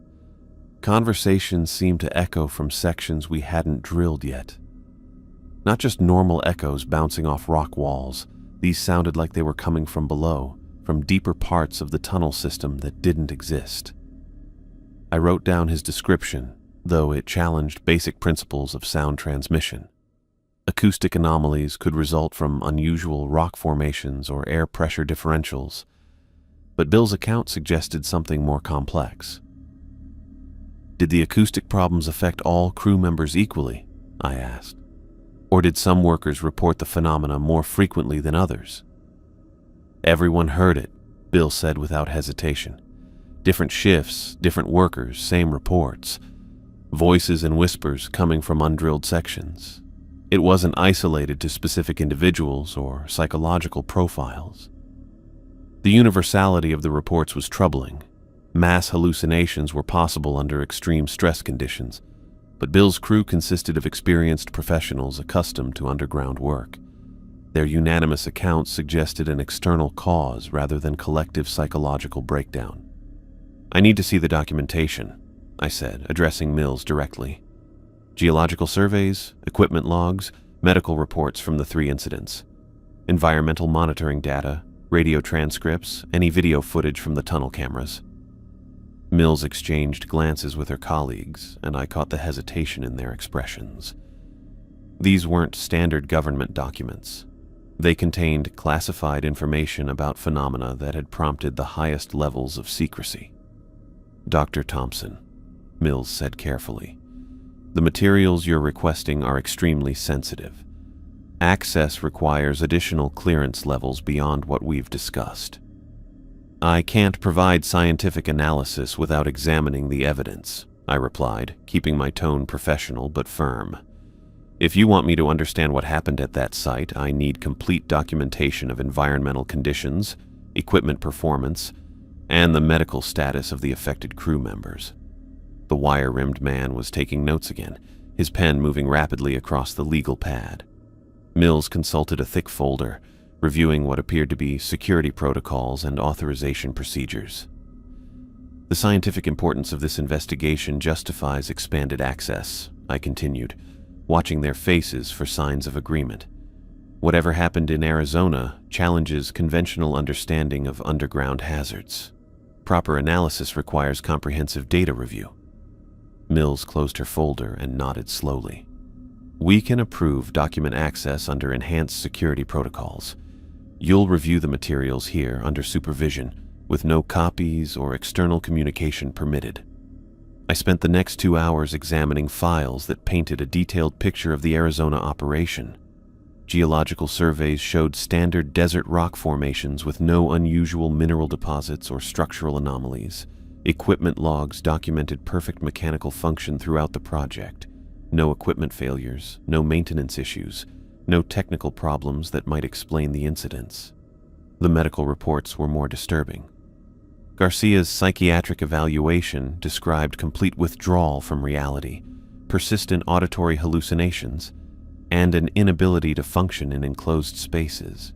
"Conversations seemed to echo from sections we hadn't drilled yet. Not just normal echoes bouncing off rock walls. These sounded like they were coming from below, from deeper parts of the tunnel system that didn't exist." I wrote down his description, though it challenged basic principles of sound transmission. Acoustic anomalies could result from unusual rock formations or air pressure differentials, but Bill's account suggested something more complex. Did the acoustic problems affect all crew members equally? I asked. Or did some workers report the phenomena more frequently than others? Everyone heard it, Bill said without hesitation. Different shifts, different workers, same reports. Voices and whispers coming from undrilled sections. It wasn't isolated to specific individuals or psychological profiles. The universality of the reports was troubling. Mass hallucinations were possible under extreme stress conditions, but Bill's crew consisted of experienced professionals accustomed to underground work. Their unanimous accounts suggested an external cause rather than collective psychological breakdown. I need to see the documentation, I said, addressing Mills directly. Geological surveys, equipment logs, medical reports from the 3 incidents, environmental monitoring data, radio transcripts, any video footage from the tunnel cameras. Mills exchanged glances with her colleagues, and I caught the hesitation in their expressions. These weren't standard government documents. They contained classified information about phenomena that had prompted the highest levels of secrecy. Dr. Thompson, Mills said carefully, the materials you're requesting are extremely sensitive. Access requires additional clearance levels beyond what we've discussed. I can't provide scientific analysis without examining the evidence, I replied, keeping my tone professional but firm. If you want me to understand what happened at that site, I need complete documentation of environmental conditions, equipment performance, and the medical status of the affected crew members. The wire-rimmed man was taking notes again, his pen moving rapidly across the legal pad. Mills consulted a thick folder, reviewing what appeared to be security protocols and authorization procedures. The scientific importance of this investigation justifies expanded access, I continued, watching their faces for signs of agreement. Whatever happened in Arizona challenges conventional understanding of underground hazards. Proper analysis requires comprehensive data review. Mills closed her folder and nodded slowly. We can approve document access under enhanced security protocols. You'll review the materials here under supervision, with no copies or external communication permitted. I spent the next 2 hours examining files that painted a detailed picture of the Arizona operation. Geological surveys showed standard desert rock formations with no unusual mineral deposits or structural anomalies. Equipment logs documented perfect mechanical function throughout the project. No equipment failures, no maintenance issues, no technical problems that might explain the incidents. The medical reports were more disturbing. Garcia's psychiatric evaluation described complete withdrawal from reality, persistent auditory hallucinations, and an inability to function in enclosed spaces.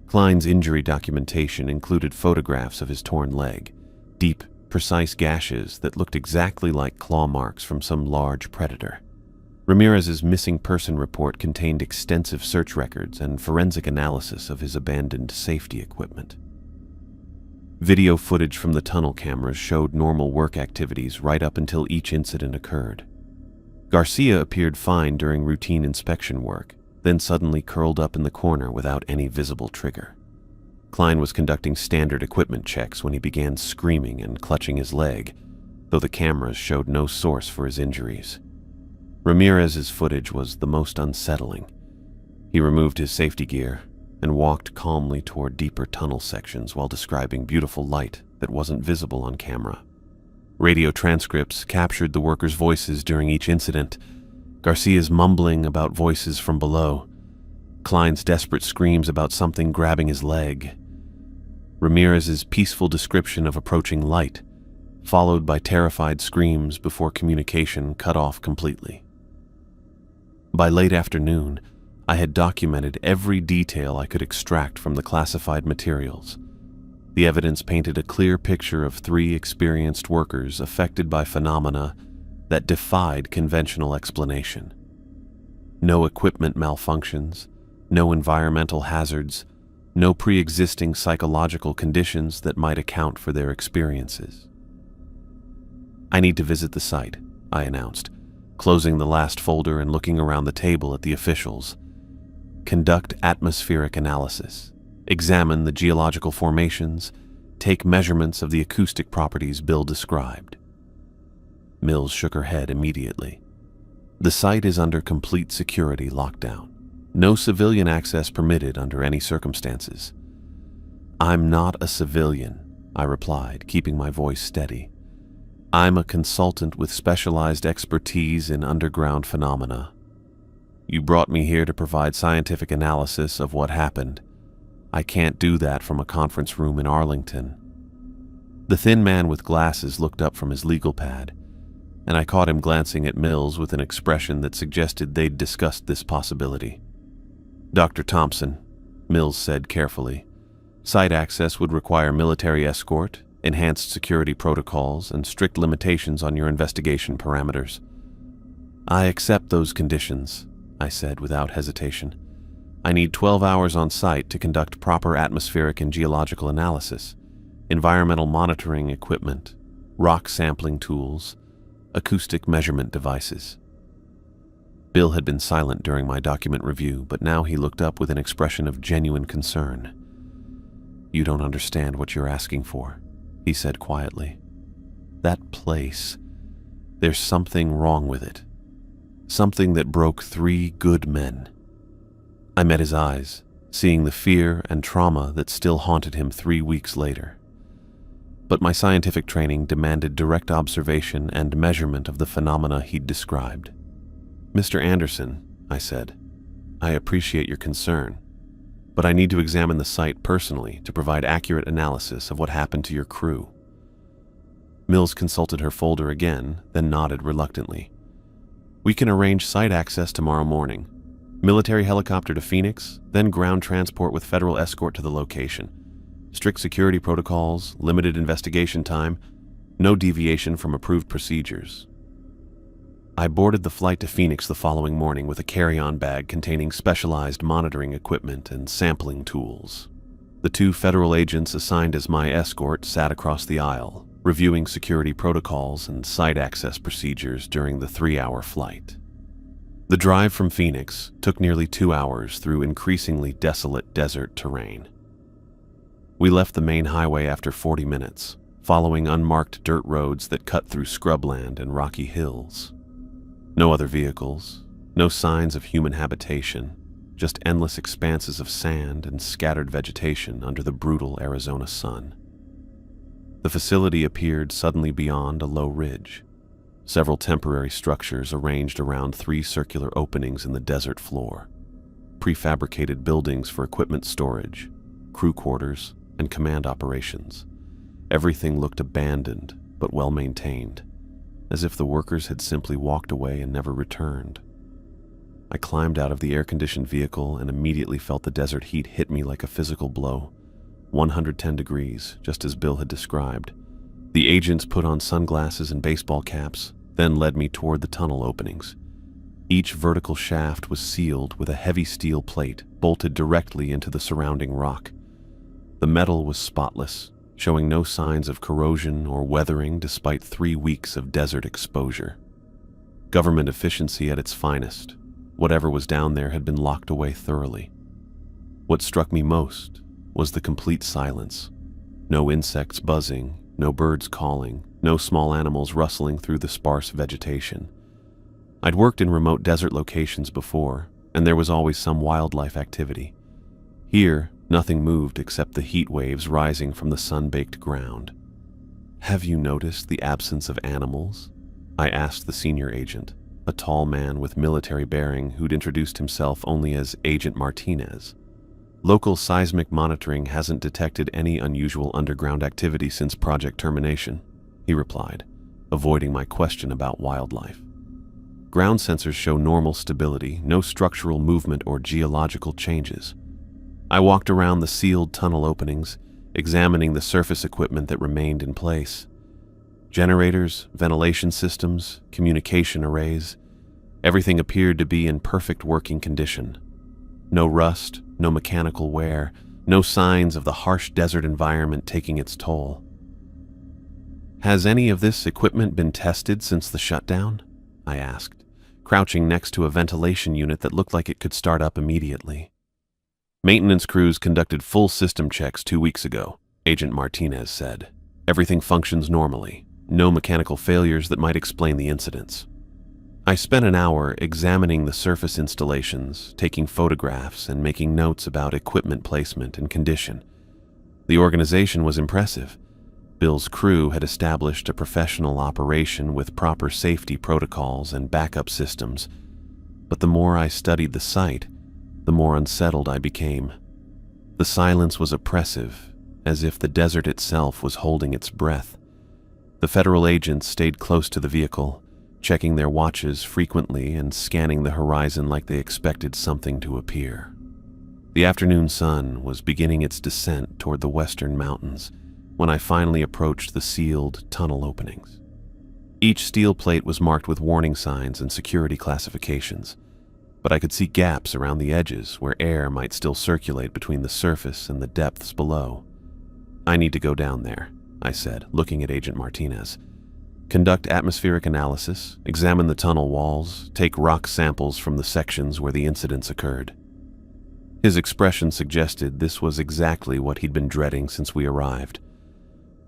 Klein's injury documentation included photographs of his torn leg, deep, precise gashes that looked exactly like claw marks from some large predator. Ramirez's missing person report contained extensive search records and forensic analysis of his abandoned safety equipment. Video footage from the tunnel cameras showed normal work activities right up until each incident occurred. Garcia appeared fine during routine inspection work, then suddenly curled up in the corner without any visible trigger. Klein was conducting standard equipment checks when he began screaming and clutching his leg, though the cameras showed no source for his injuries. Ramirez's footage was the most unsettling. He removed his safety gear and walked calmly toward deeper tunnel sections while describing beautiful light that wasn't visible on camera. Radio transcripts captured the workers' voices during each incident, Garcia's mumbling about voices from below, Klein's desperate screams about something grabbing his leg, Ramirez's peaceful description of approaching light, followed by terrified screams before communication cut off completely. By late afternoon, I had documented every detail I could extract from the classified materials. The evidence painted a clear picture of 3 experienced workers affected by phenomena that defied conventional explanation. No equipment malfunctions, no environmental hazards, no pre-existing psychological conditions that might account for their experiences. I need to visit the site, I announced, closing the last folder and looking around the table at the officials. Conduct atmospheric analysis. Examine the geological formations. Take measurements of the acoustic properties Bill described. Mills shook her head immediately. The site is under complete security lockdown. No civilian access permitted under any circumstances. I'm not a civilian, I replied, keeping my voice steady. I'm a consultant with specialized expertise in underground phenomena. You brought me here to provide scientific analysis of what happened. I can't do that from a conference room in Arlington. The thin man with glasses looked up from his legal pad, and I caught him glancing at Mills with an expression that suggested they'd discussed this possibility. Dr. Thompson, Mills said carefully, site access would require military escort, enhanced security protocols, and strict limitations on your investigation parameters. I accept those conditions, I said without hesitation. I need 12 hours on site to conduct proper atmospheric and geological analysis, environmental monitoring equipment, rock sampling tools, acoustic measurement devices. Bill had been silent during my document review, but now he looked up with an expression of genuine concern. You don't understand what you're asking for, he said quietly. That place, there's something wrong with it. Something that broke 3 good men. I met his eyes, seeing the fear and trauma that still haunted him 3 weeks later. But my scientific training demanded direct observation and measurement of the phenomena he'd described. Mr. Anderson, I said, I appreciate your concern, but I need to examine the site personally to provide accurate analysis of what happened to your crew. Mills consulted her folder again, then nodded reluctantly. We can arrange site access tomorrow morning. Military helicopter to Phoenix, then ground transport with federal escort to the location. Strict security protocols, limited investigation time, no deviation from approved procedures. I boarded the flight to Phoenix the following morning with a carry-on bag containing specialized monitoring equipment and sampling tools. The 2 federal agents assigned as my escort sat across the aisle, reviewing security protocols and site access procedures during the 3-hour flight. The drive from Phoenix took nearly 2 hours through increasingly desolate desert terrain. We left the main highway after 40 minutes, following unmarked dirt roads that cut through scrubland and rocky hills. No other vehicles, no signs of human habitation, just endless expanses of sand and scattered vegetation under the brutal Arizona sun. The facility appeared suddenly beyond a low ridge, several temporary structures arranged around 3 circular openings in the desert floor, prefabricated buildings for equipment storage, crew quarters, and command operations. Everything looked abandoned but well maintained, as if the workers had simply walked away and never returned. I climbed out of the air-conditioned vehicle and immediately felt the desert heat hit me like a physical blow. 110 degrees, just as Bill had described. The agents put on sunglasses and baseball caps, then led me toward the tunnel openings. Each vertical shaft was sealed with a heavy steel plate bolted directly into the surrounding rock. The metal was spotless, showing no signs of corrosion or weathering despite 3 weeks of desert exposure. Government efficiency at its finest. Whatever was down there had been locked away thoroughly. What struck me most was the complete silence. No insects buzzing, no birds calling, no small animals rustling through the sparse vegetation. I'd worked in remote desert locations before, and there was always some wildlife activity. Here, nothing moved except the heat waves rising from the sun-baked ground. Have you noticed the absence of animals? I asked the senior agent, a tall man with military bearing who'd introduced himself only as Agent Martinez. Local seismic monitoring hasn't detected any unusual underground activity since project termination, he replied, avoiding my question about wildlife. Ground sensors show normal stability, no structural movement or geological changes. I walked around the sealed tunnel openings, examining the surface equipment that remained in place. Generators, ventilation systems, communication arrays, everything appeared to be in perfect working condition. No rust, no mechanical wear, no signs of the harsh desert environment taking its toll. Has any of this equipment been tested since the shutdown? I asked, crouching next to a ventilation unit that looked like it could start up immediately. Maintenance crews conducted full system checks 2 weeks ago, Agent Martinez said. Everything functions normally. No mechanical failures that might explain the incidents. I spent an hour examining the surface installations, taking photographs, and making notes about equipment placement and condition. The organization was impressive. Bill's crew had established a professional operation with proper safety protocols and backup systems. But the more I studied the site, the more unsettled I became. The silence was oppressive, as if the desert itself was holding its breath. The federal agents stayed close to the vehicle, checking their watches frequently and scanning the horizon like they expected something to appear. The afternoon sun was beginning its descent toward the western mountains when I finally approached the sealed tunnel openings. Each steel plate was marked with warning signs and security classifications, but I could see gaps around the edges where air might still circulate between the surface and the depths below. "I need to go down there," I said, looking at Agent Martinez. "Conduct atmospheric analysis, examine the tunnel walls, take rock samples from the sections where the incidents occurred." His expression suggested this was exactly what he'd been dreading since we arrived.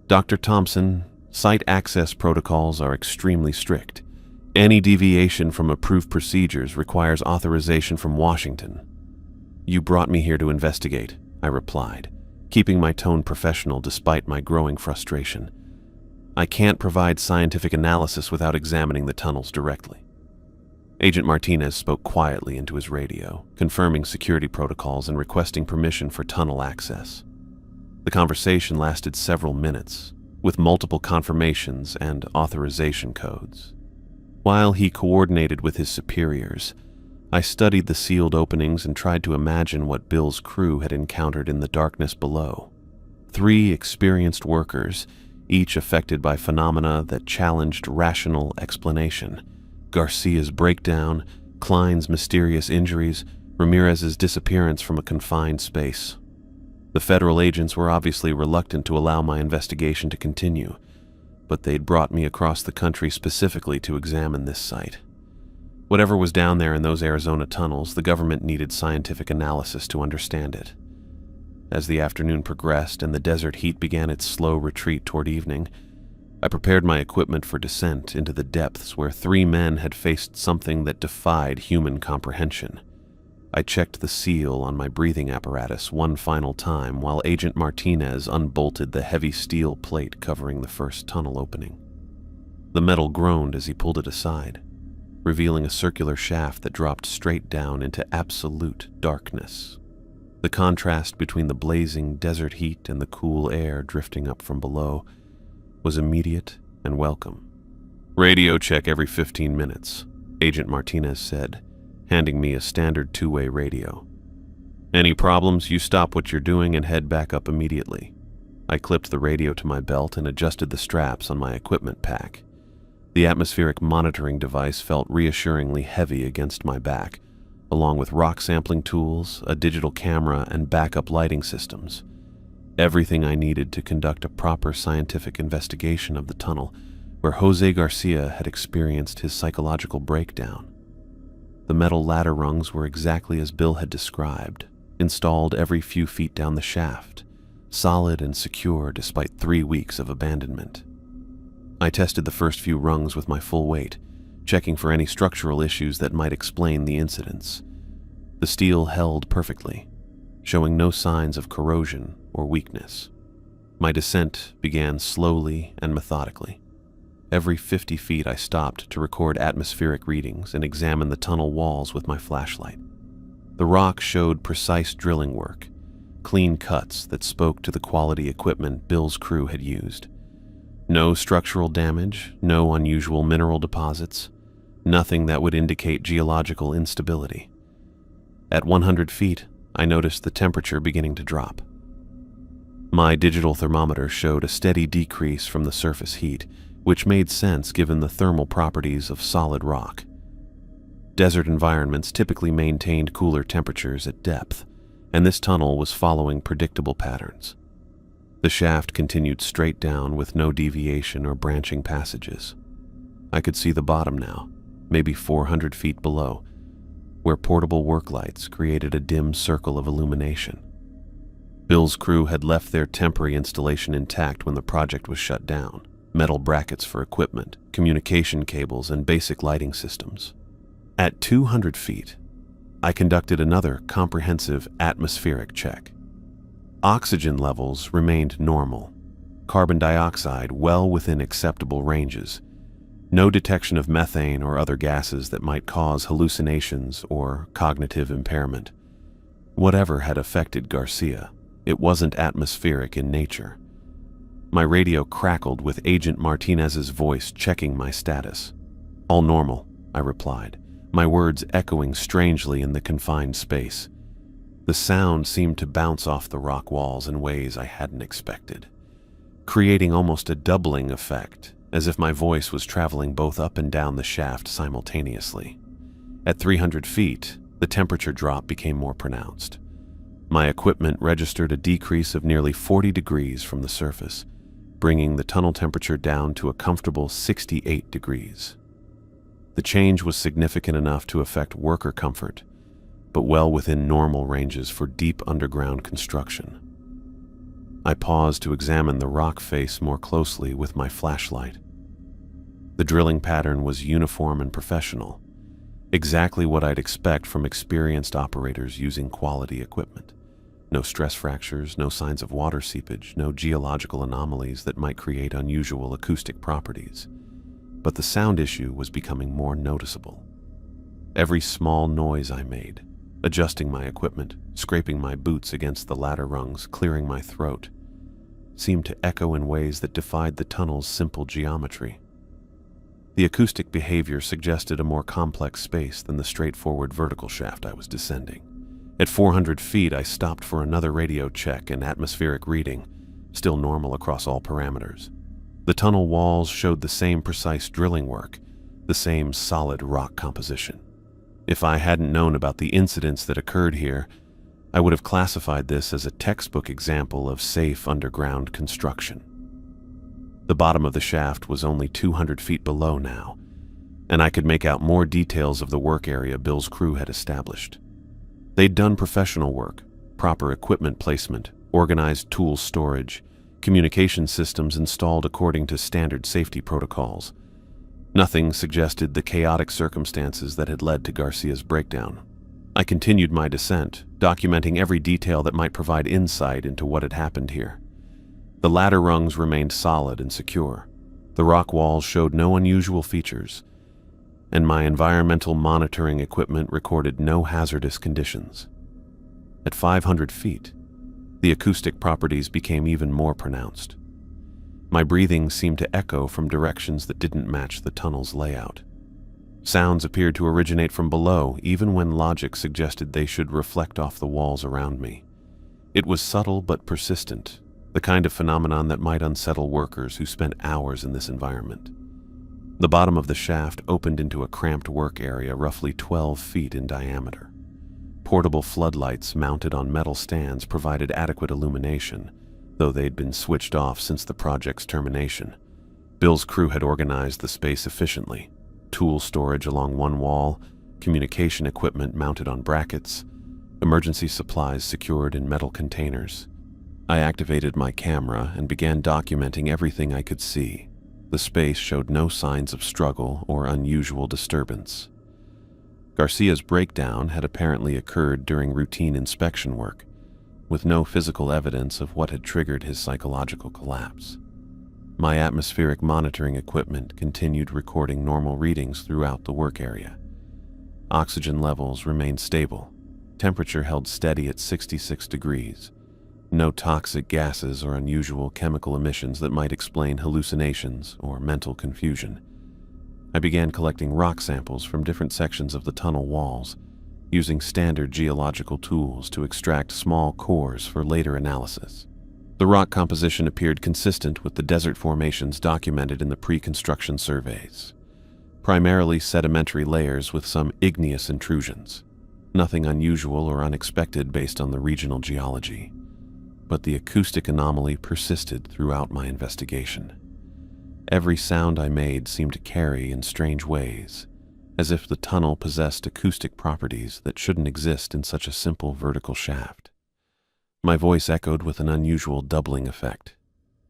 "Dr. Thompson, site access protocols are extremely strict. Any deviation from approved procedures requires authorization from Washington." "You brought me here to investigate," I replied, keeping my tone professional despite my growing frustration. "I can't provide scientific analysis without examining the tunnels directly." Agent Martinez spoke quietly into his radio, confirming security protocols and requesting permission for tunnel access. The conversation lasted several minutes, with multiple confirmations and authorization codes. While he coordinated with his superiors, I studied the sealed openings and tried to imagine what Bill's crew had encountered in the darkness below. 3 experienced workers, each affected by phenomena that challenged rational explanation. Garcia's breakdown, Klein's mysterious injuries, Ramirez's disappearance from a confined space. The federal agents were obviously reluctant to allow my investigation to continue, but they'd brought me across the country specifically to examine this site. Whatever was down there in those Arizona tunnels, the government needed scientific analysis to understand it. As the afternoon progressed and the desert heat began its slow retreat toward evening, I prepared my equipment for descent into the depths where 3 men had faced something that defied human comprehension. I checked the seal on my breathing apparatus one final time while Agent Martinez unbolted the heavy steel plate covering the first tunnel opening. The metal groaned as he pulled it aside, revealing a circular shaft that dropped straight down into absolute darkness. The contrast between the blazing desert heat and the cool air drifting up from below was immediate and welcome. "Radio check every 15 minutes, Agent Martinez said, handing me a standard 2-way radio. "Any problems, you stop what you're doing and head back up immediately." I clipped the radio to my belt and adjusted the straps on my equipment pack. The atmospheric monitoring device felt reassuringly heavy against my back, along with rock sampling tools, a digital camera, and backup lighting systems. Everything I needed to conduct a proper scientific investigation of the tunnel where Jose Garcia had experienced his psychological breakdown. The metal ladder rungs were exactly as Bill had described, installed every few feet down the shaft, solid and secure despite 3 weeks of abandonment. I tested the first few rungs with my full weight, checking for any structural issues that might explain the incidents. The steel held perfectly, showing no signs of corrosion or weakness. My descent began slowly and methodically. Every 50 feet I stopped to record atmospheric readings and examine the tunnel walls with my flashlight. The rock showed precise drilling work, clean cuts that spoke to the quality equipment Bill's crew had used. No structural damage, no unusual mineral deposits, nothing that would indicate geological instability. At 100 feet, I noticed the temperature beginning to drop. My digital thermometer showed a steady decrease from the surface heat, which made sense given the thermal properties of solid rock. Desert environments typically maintained cooler temperatures at depth, and this tunnel was following predictable patterns. The shaft continued straight down with no deviation or branching passages. I could see the bottom now, maybe 400 feet below, where portable work lights created a dim circle of illumination. Bill's crew had left their temporary installation intact when the project was shut down. Metal brackets for equipment, communication cables, and basic lighting systems. At 200 feet, I conducted another comprehensive atmospheric check. Oxygen levels remained normal, carbon dioxide well within acceptable ranges, no detection of methane or other gases that might cause hallucinations or cognitive impairment. Whatever had affected Garcia, it wasn't atmospheric in nature. My radio crackled with Agent Martinez's voice checking my status. "All normal," I replied, my words echoing strangely in the confined space. The sound seemed to bounce off the rock walls in ways I hadn't expected, creating almost a doubling effect, as if my voice was traveling both up and down the shaft simultaneously. At 300 feet, the temperature drop became more pronounced. My equipment registered a decrease of nearly 40 degrees from the surface, bringing the tunnel temperature down to a comfortable 68 degrees. The change was significant enough to affect worker comfort, but well within normal ranges for deep underground construction. I paused to examine the rock face more closely with my flashlight. The drilling pattern was uniform and professional, exactly what I'd expect from experienced operators using quality equipment. No stress fractures, no signs of water seepage, no geological anomalies that might create unusual acoustic properties. But the sound issue was becoming more noticeable. Every small noise I made, adjusting my equipment, scraping my boots against the ladder rungs, clearing my throat, seemed to echo in ways that defied the tunnel's simple geometry. The acoustic behavior suggested a more complex space than the straightforward vertical shaft I was descending. At 400 feet, I stopped for another radio check and atmospheric reading, still normal across all parameters. The tunnel walls showed the same precise drilling work, the same solid rock composition. If I hadn't known about the incidents that occurred here, I would have classified this as a textbook example of safe underground construction. The bottom of the shaft was only 200 feet below now, and I could make out more details of the work area Bill's crew had established. They'd done professional work, proper equipment placement, organized tool storage, communication systems installed according to standard safety protocols. Nothing suggested the chaotic circumstances that had led to Garcia's breakdown. I continued my descent, documenting every detail that might provide insight into what had happened here. The ladder rungs remained solid and secure. The rock walls showed no unusual features, and my environmental monitoring equipment recorded no hazardous conditions. At 500 feet, the acoustic properties became even more pronounced. My breathing seemed to echo from directions that didn't match the tunnel's layout. Sounds appeared to originate from below, even when logic suggested they should reflect off the walls around me. It was subtle but persistent, the kind of phenomenon that might unsettle workers who spent hours in this environment. The bottom of the shaft opened into a cramped work area roughly 12 feet in diameter. Portable floodlights mounted on metal stands provided adequate illumination, though they'd been switched off since the project's termination. Bill's crew had organized the space efficiently. Tool storage along one wall, communication equipment mounted on brackets, emergency supplies secured in metal containers. I activated my camera and began documenting everything I could see. The space showed no signs of struggle or unusual disturbance. Garcia's breakdown had apparently occurred during routine inspection work, with no physical evidence of what had triggered his psychological collapse. My atmospheric monitoring equipment continued recording normal readings throughout the work area. Oxygen levels remained stable. Temperature held steady at 66 degrees. No toxic gases or unusual chemical emissions that might explain hallucinations or mental confusion. I began collecting rock samples from different sections of the tunnel walls, using standard geological tools to extract small cores for later analysis. The rock composition appeared consistent with the desert formations documented in the pre-construction surveys, primarily sedimentary layers with some igneous intrusions. Nothing unusual or unexpected based on the regional geology. but the acoustic anomaly persisted throughout my investigation. Every sound I made seemed to carry in strange ways, as if the tunnel possessed acoustic properties that shouldn't exist in such a simple vertical shaft. My voice echoed with an unusual doubling effect,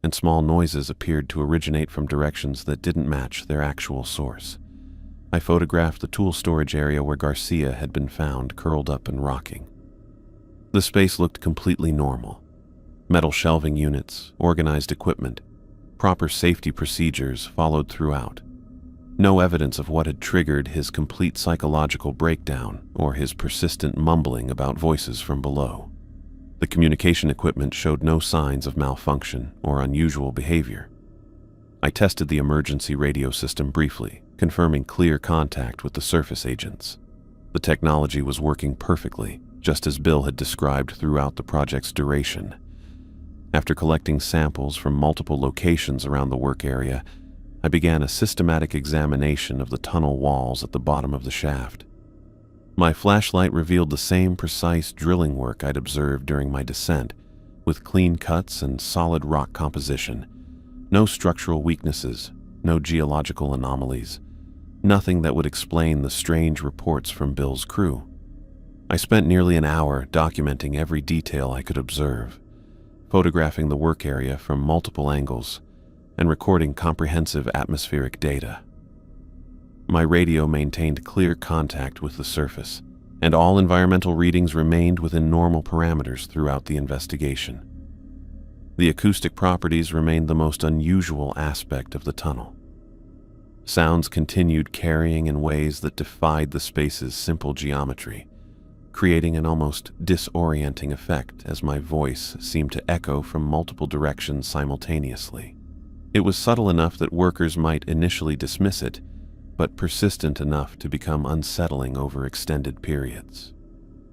and small noises appeared to originate from directions that didn't match their actual source. I photographed the tool storage area where Garcia had been found curled up and rocking. The space looked completely normal. Metal shelving units, organized equipment, proper safety procedures followed throughout. No evidence of what had triggered his complete psychological breakdown or his persistent mumbling about voices from below. The communication equipment showed no signs of malfunction or unusual behavior. I tested the emergency radio system briefly, confirming clear contact with the surface agents. The technology was working perfectly, just as Bill had described throughout the project's duration. After collecting samples from multiple locations around the work area, I began a systematic examination of the tunnel walls at the bottom of the shaft. My flashlight revealed the same precise drilling work I'd observed during my descent, with clean cuts and solid rock composition. No structural weaknesses, no geological anomalies, nothing that would explain the strange reports from Bill's crew. I spent nearly an hour documenting every detail I could observe, photographing the work area from multiple angles, and recording comprehensive atmospheric data. My radio maintained clear contact with the surface, and all environmental readings remained within normal parameters throughout the investigation. The acoustic properties remained the most unusual aspect of the tunnel. Sounds continued carrying in ways that defied the space's simple geometry, creating an almost disorienting effect as my voice seemed to echo from multiple directions simultaneously. It was subtle enough that workers might initially dismiss it, but persistent enough to become unsettling over extended periods.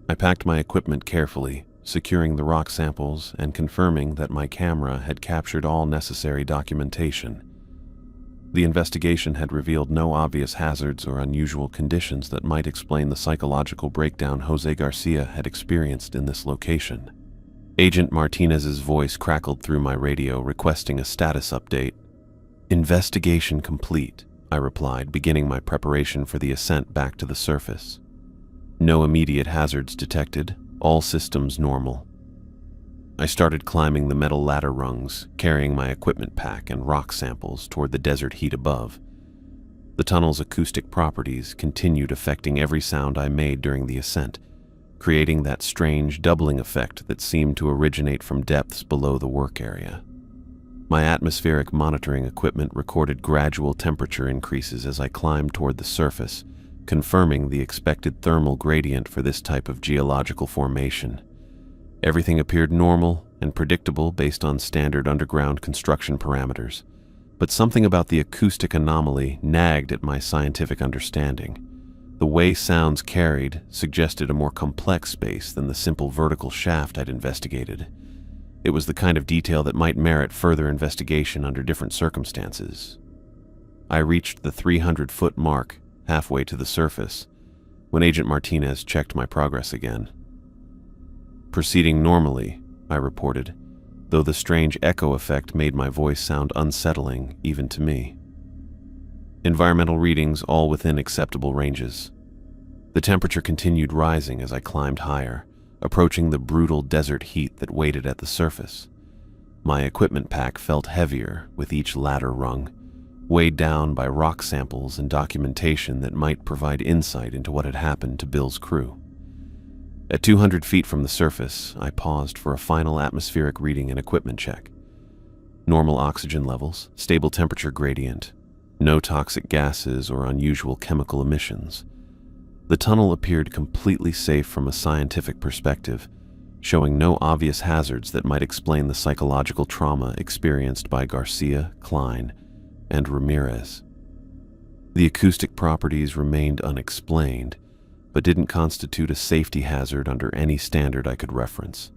I packed my equipment carefully, securing the rock samples and confirming that my camera had captured all necessary documentation. The investigation had revealed no obvious hazards or unusual conditions that might explain the psychological breakdown Jose Garcia had experienced in this location. Agent Martinez's voice crackled through my radio, requesting a status update. "Investigation complete," I replied, beginning my preparation for the ascent back to the surface. "No immediate hazards detected, all systems normal." I started climbing the metal ladder rungs, carrying my equipment pack and rock samples toward the desert heat above. The tunnel's acoustic properties continued affecting every sound I made during the ascent, creating that strange doubling effect that seemed to originate from depths below the work area. My atmospheric monitoring equipment recorded gradual temperature increases as I climbed toward the surface, confirming the expected thermal gradient for this type of geological formation. Everything appeared normal and predictable based on standard underground construction parameters, but something about the acoustic anomaly nagged at my scientific understanding. The way sounds carried suggested a more complex space than the simple vertical shaft I'd investigated. It was the kind of detail that might merit further investigation under different circumstances. I reached the 300-foot mark, halfway to the surface, when Agent Martinez checked my progress again. "Proceeding normally," I reported, though the strange echo effect made my voice sound unsettling even to me. Environmental readings all within acceptable ranges. The temperature continued rising as I climbed higher, approaching the brutal desert heat that waited at the surface. My equipment pack felt heavier with each ladder rung, weighed down by rock samples and documentation that might provide insight into what had happened to Bill's crew. At 200 feet from the surface, I paused for a final atmospheric reading and equipment check. Normal oxygen levels, stable temperature gradient, no toxic gases or unusual chemical emissions. The tunnel appeared completely safe from a scientific perspective, showing no obvious hazards that might explain the psychological trauma experienced by Garcia, Klein, and Ramirez. The acoustic properties remained unexplained, but didn't constitute a safety hazard under any standard I could reference.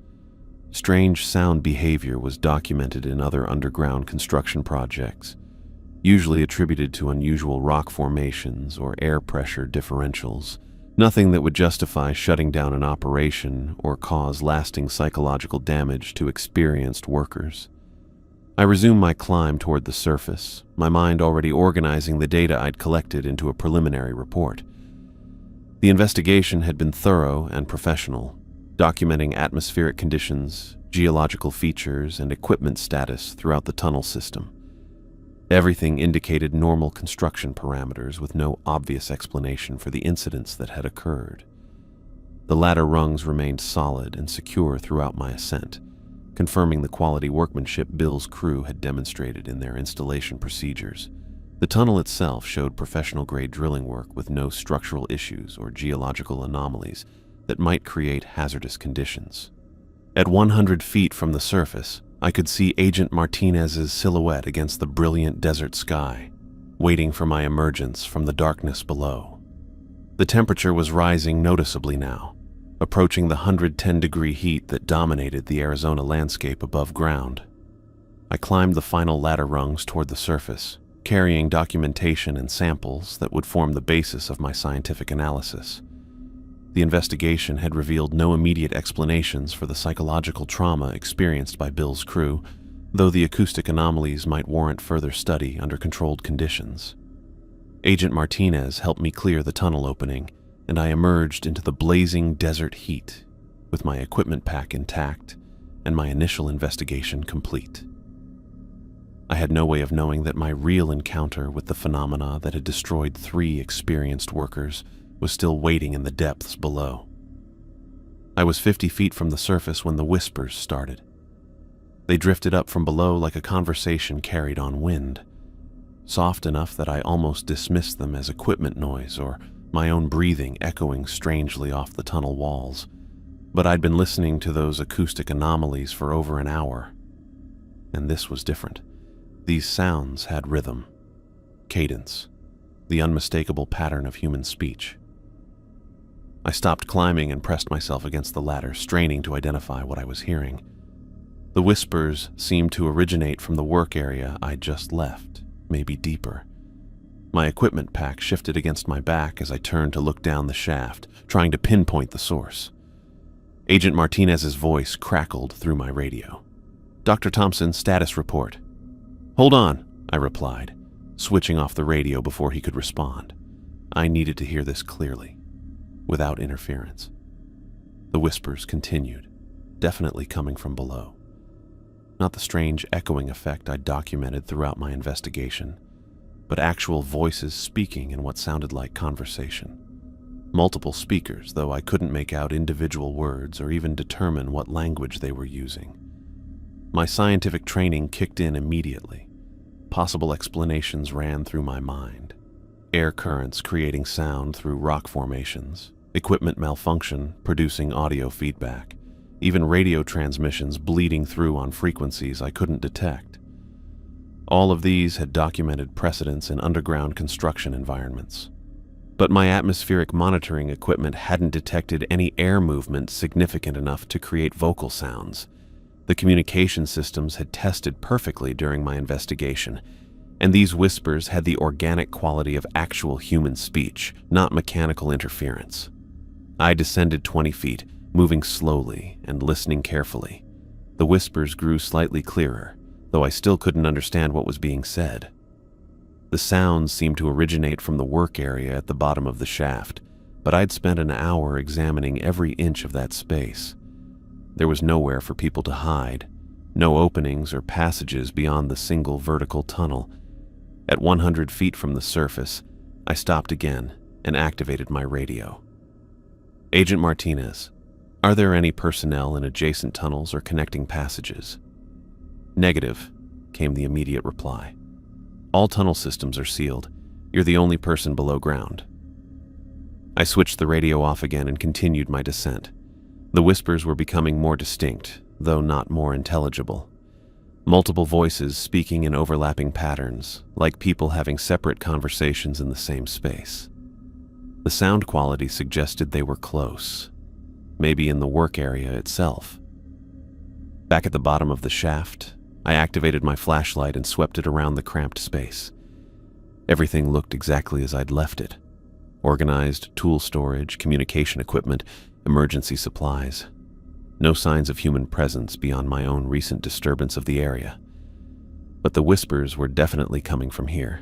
Strange sound behavior was documented in other underground construction projects, usually attributed to unusual rock formations or air pressure differentials, Nothing that would justify shutting down an operation or cause lasting psychological damage to experienced workers. I resumed my climb toward the surface, my mind already organizing the data I'd collected into a preliminary report. The investigation had been thorough and professional, documenting atmospheric conditions, geological features, and equipment status throughout the tunnel system. Everything indicated normal construction parameters with no obvious explanation for the incidents that had occurred. The ladder rungs remained solid and secure throughout my ascent, confirming the quality workmanship Bill's crew had demonstrated in their installation procedures. The tunnel itself showed professional-grade drilling work with no structural issues or geological anomalies that might create hazardous conditions. At 100 feet from the surface, I could see Agent Martinez's silhouette against the brilliant desert sky, waiting for my emergence from the darkness below. The temperature was rising noticeably now, approaching the 110-degree heat that dominated the Arizona landscape above ground. I climbed the final ladder rungs toward the surface, carrying documentation and samples that would form the basis of my scientific analysis. The investigation had revealed no immediate explanations for the psychological trauma experienced by Bill's crew, though the acoustic anomalies might warrant further study under controlled conditions. Agent Martinez helped me clear the tunnel opening, and I emerged into the blazing desert heat, with my equipment pack intact and my initial investigation complete. I had no way of knowing that my real encounter with the phenomena that had destroyed 3 experienced workers was still waiting in the depths below. I was 50 feet from the surface when the whispers started. They drifted up from below like a conversation carried on wind, soft enough that I almost dismissed them as equipment noise or my own breathing echoing strangely off the tunnel walls. But I'd been listening to those acoustic anomalies for over an hour, and this was different. These sounds had rhythm, cadence, the unmistakable pattern of human speech. I stopped climbing and pressed myself against the ladder, straining to identify what I was hearing. The whispers seemed to originate from the work area I'd just left, maybe deeper. My equipment pack shifted against my back as I turned to look down the shaft, trying to pinpoint the source. Agent Martinez's voice crackled through my radio. "Dr. Thompson, status report." "Hold on," I replied, switching off the radio before he could respond. I needed to hear this clearly, without interference. The whispers continued, definitely coming from below. Not the strange echoing effect I documented throughout my investigation, but actual voices speaking in what sounded like conversation. Multiple speakers, though I couldn't make out individual words or even determine what language they were using. My scientific training kicked in immediately. Possible explanations ran through my mind. Air currents creating sound through rock formations, equipment malfunction producing audio feedback, even radio transmissions bleeding through on frequencies I couldn't detect. All of these had documented precedents in underground construction environments. But my atmospheric monitoring equipment hadn't detected any air movement significant enough to create vocal sounds. The communication systems had tested perfectly during my investigation, and these whispers had the organic quality of actual human speech, not mechanical interference. I descended 20 feet, moving slowly and listening carefully. The whispers grew slightly clearer, though I still couldn't understand what was being said. The sounds seemed to originate from the work area at the bottom of the shaft, but I'd spent an hour examining every inch of that space. There was nowhere for people to hide, no openings or passages beyond the single vertical tunnel. At 100 feet from the surface, I stopped again and activated my radio. "Agent Martinez, are there any personnel in adjacent tunnels or connecting passages?" "Negative," came the immediate reply. "All tunnel systems are sealed. You're the only person below ground." I switched the radio off again and continued my descent. The whispers were becoming more distinct, though not more intelligible. Multiple voices speaking in overlapping patterns, like people having separate conversations in the same space. The sound quality suggested they were close, maybe in the work area itself. Back at the bottom of the shaft, I activated my flashlight and swept it around the cramped space. Everything looked exactly as I'd left it. Organized tool storage, communication equipment, emergency supplies. No signs of human presence beyond my own recent disturbance of the area. But the whispers were definitely coming from here.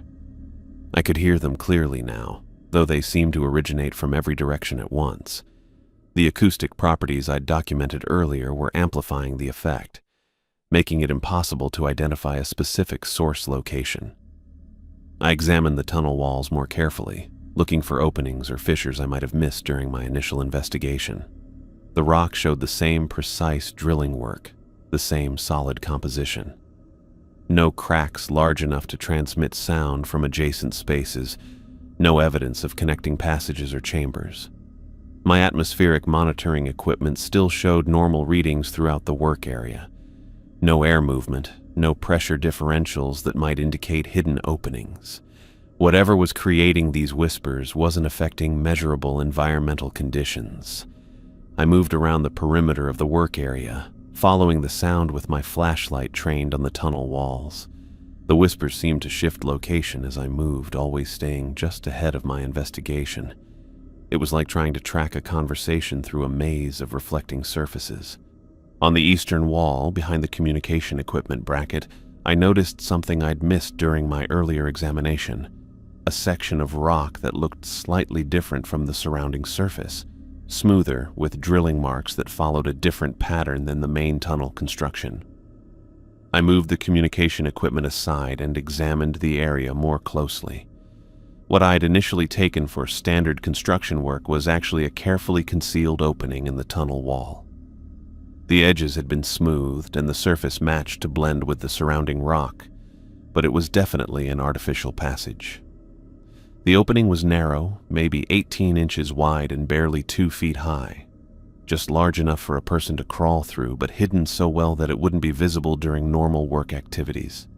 I could hear them clearly now, though they seemed to originate from every direction at once. The acoustic properties I'd documented earlier were amplifying the effect, making it impossible to identify a specific source location. I examined the tunnel walls more carefully, looking for openings or fissures I might have missed during my initial investigation. The rock showed the same precise drilling work, the same solid composition. No cracks large enough to transmit sound from adjacent spaces, no evidence of connecting passages or chambers. My atmospheric monitoring equipment still showed normal readings throughout the work area. No air movement, no pressure differentials that might indicate hidden openings. Whatever was creating these whispers wasn't affecting measurable environmental conditions. I moved around the perimeter of the work area, following the sound with my flashlight trained on the tunnel walls. The whispers seemed to shift location as I moved, always staying just ahead of my investigation. It was like trying to track a conversation through a maze of reflecting surfaces. On the eastern wall, behind the communication equipment bracket, I noticed something I'd missed during my earlier examination. A section of rock that looked slightly different from the surrounding surface, smoother with drilling marks that followed a different pattern than the main tunnel construction. I moved the communication equipment aside and examined the area more closely. What I'd initially taken for standard construction work was actually a carefully concealed opening in the tunnel wall. The edges had been smoothed and the surface matched to blend with the surrounding rock, but it was definitely an artificial passage. The opening was narrow, maybe 18 inches wide and barely 2 feet high, just large enough for a person to crawl through, but hidden so well that it wouldn't be visible during normal work activities.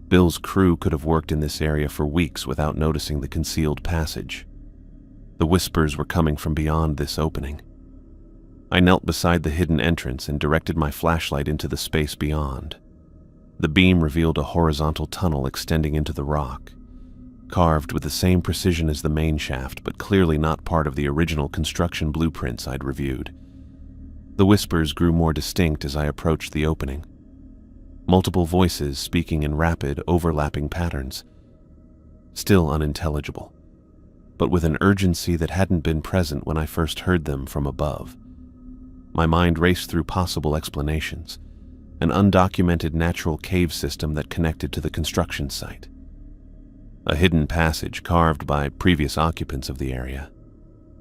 Bill's crew could have worked in this area for weeks without noticing the concealed passage. The whispers were coming from beyond this opening. I knelt beside the hidden entrance and directed my flashlight into the space beyond. The beam revealed a horizontal tunnel extending into the rock, carved with the same precision as the main shaft, but clearly not part of the original construction blueprints I'd reviewed. The whispers grew more distinct as I approached the opening. Multiple voices speaking in rapid, overlapping patterns. Still unintelligible, but with an urgency that hadn't been present when I first heard them from above. My mind raced through possible explanations. An undocumented natural cave system that connected to the construction site. A hidden passage carved by previous occupants of the area.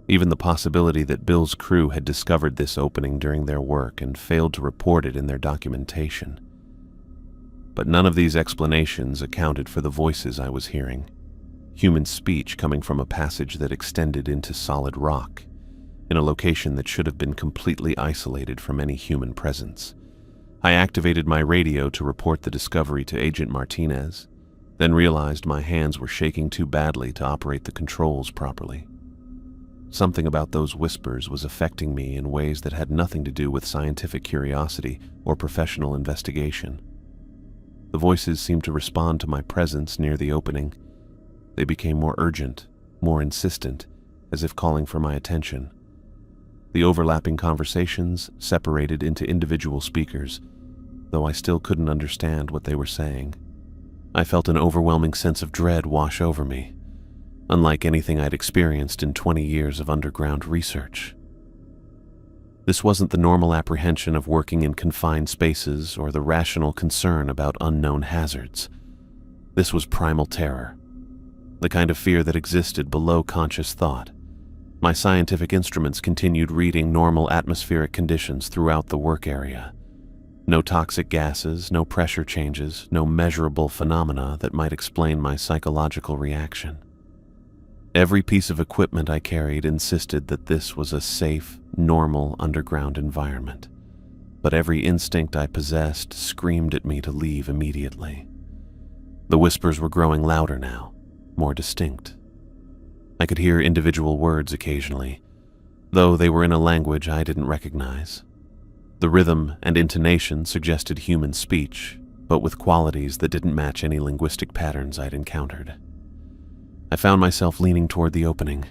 Even the possibility that Bill's crew had discovered this opening during their work and failed to report it in their documentation. But none of these explanations accounted for the voices I was hearing. Human speech coming from a passage that extended into solid rock, in a location that should have been completely isolated from any human presence. I activated my radio to report the discovery to Agent Martinez, then realized my hands were shaking too badly to operate the controls properly. Something about those whispers was affecting me in ways that had nothing to do with scientific curiosity or professional investigation. The voices seemed to respond to my presence near the opening. They became more urgent, more insistent, as if calling for my attention. The overlapping conversations separated into individual speakers, though I still couldn't understand what they were saying. I felt an overwhelming sense of dread wash over me, unlike anything I'd experienced in 20 years of underground research. This wasn't the normal apprehension of working in confined spaces or the rational concern about unknown hazards. This was primal terror, the kind of fear that existed below conscious thought. My scientific instruments continued reading normal atmospheric conditions throughout the work area. No toxic gases, no pressure changes, no measurable phenomena that might explain my psychological reaction. Every piece of equipment I carried insisted that this was a safe, normal underground environment, but every instinct I possessed screamed at me to leave immediately. The whispers were growing louder now, more distinct. I could hear individual words occasionally, though they were in a language I didn't recognize. The rhythm and intonation suggested human speech, but with qualities that didn't match any linguistic patterns I'd encountered. I found myself leaning toward the opening,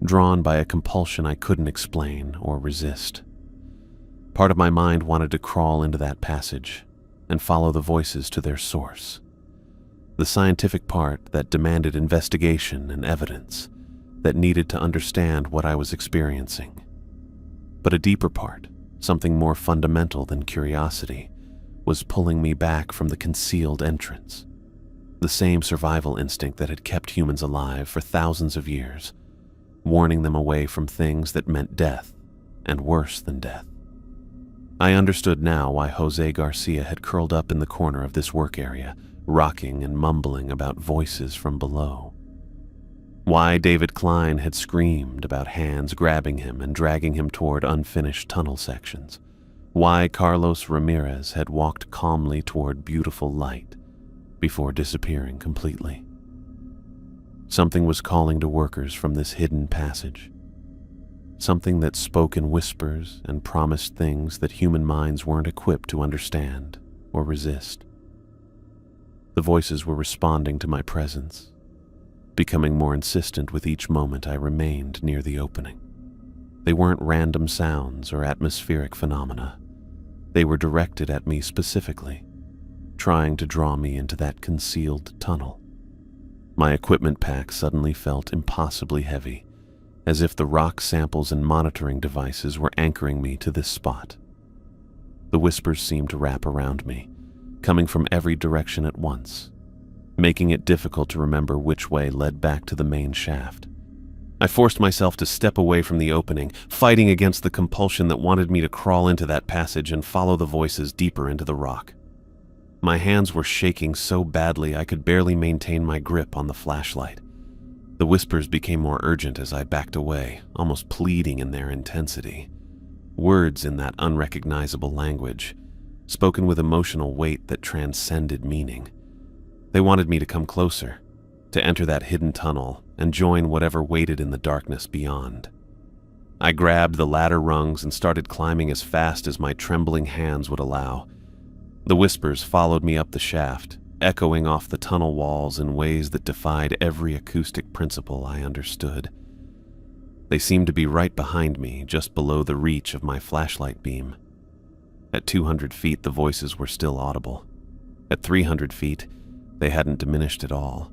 drawn by a compulsion I couldn't explain or resist. Part of my mind wanted to crawl into that passage and follow the voices to their source. The scientific part that demanded investigation and evidence, that needed to understand what I was experiencing. But a deeper part, something more fundamental than curiosity, was pulling me back from the concealed entrance. The same survival instinct that had kept humans alive for thousands of years, warning them away from things that meant death, and worse than death. I understood now why Jose Garcia had curled up in the corner of this work area, rocking and mumbling about voices from below. Why David Klein had screamed about hands grabbing him and dragging him toward unfinished tunnel sections. Why Carlos Ramirez had walked calmly toward beautiful light before disappearing completely. Something was calling to workers from this hidden passage. Something that spoke in whispers and promised things that human minds weren't equipped to understand or resist. The voices were responding to my presence, becoming more insistent with each moment I remained near the opening. They weren't random sounds or atmospheric phenomena. They were directed at me specifically, trying to draw me into that concealed tunnel. My equipment pack suddenly felt impossibly heavy, as if the rock samples and monitoring devices were anchoring me to this spot. The whispers seemed to wrap around me, coming from every direction at once, making it difficult to remember which way led back to the main shaft. I forced myself to step away from the opening, fighting against the compulsion that wanted me to crawl into that passage and follow the voices deeper into the rock. My hands were shaking so badly I could barely maintain my grip on the flashlight. The whispers became more urgent as I backed away, almost pleading in their intensity. Words in that unrecognizable language, spoken with emotional weight that transcended meaning. They wanted me to come closer, to enter that hidden tunnel and join whatever waited in the darkness beyond. I grabbed the ladder rungs and started climbing as fast as my trembling hands would allow. The whispers followed me up the shaft, echoing off the tunnel walls in ways that defied every acoustic principle I understood. They seemed to be right behind me, just below the reach of my flashlight beam. At 200 feet, the voices were still audible. At 300 feet, they hadn't diminished at all.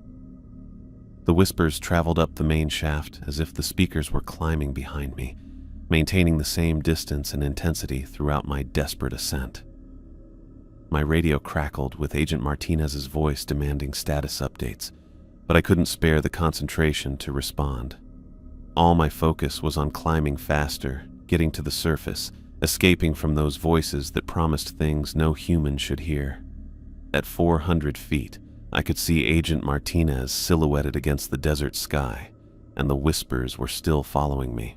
The whispers traveled up the main shaft as if the speakers were climbing behind me, maintaining the same distance and intensity throughout my desperate ascent. My radio crackled with Agent Martinez's voice demanding status updates, but I couldn't spare the concentration to respond. All my focus was on climbing faster, getting to the surface, escaping from those voices that promised things no human should hear. At 400 feet, I could see Agent Martinez silhouetted against the desert sky, and the whispers were still following me.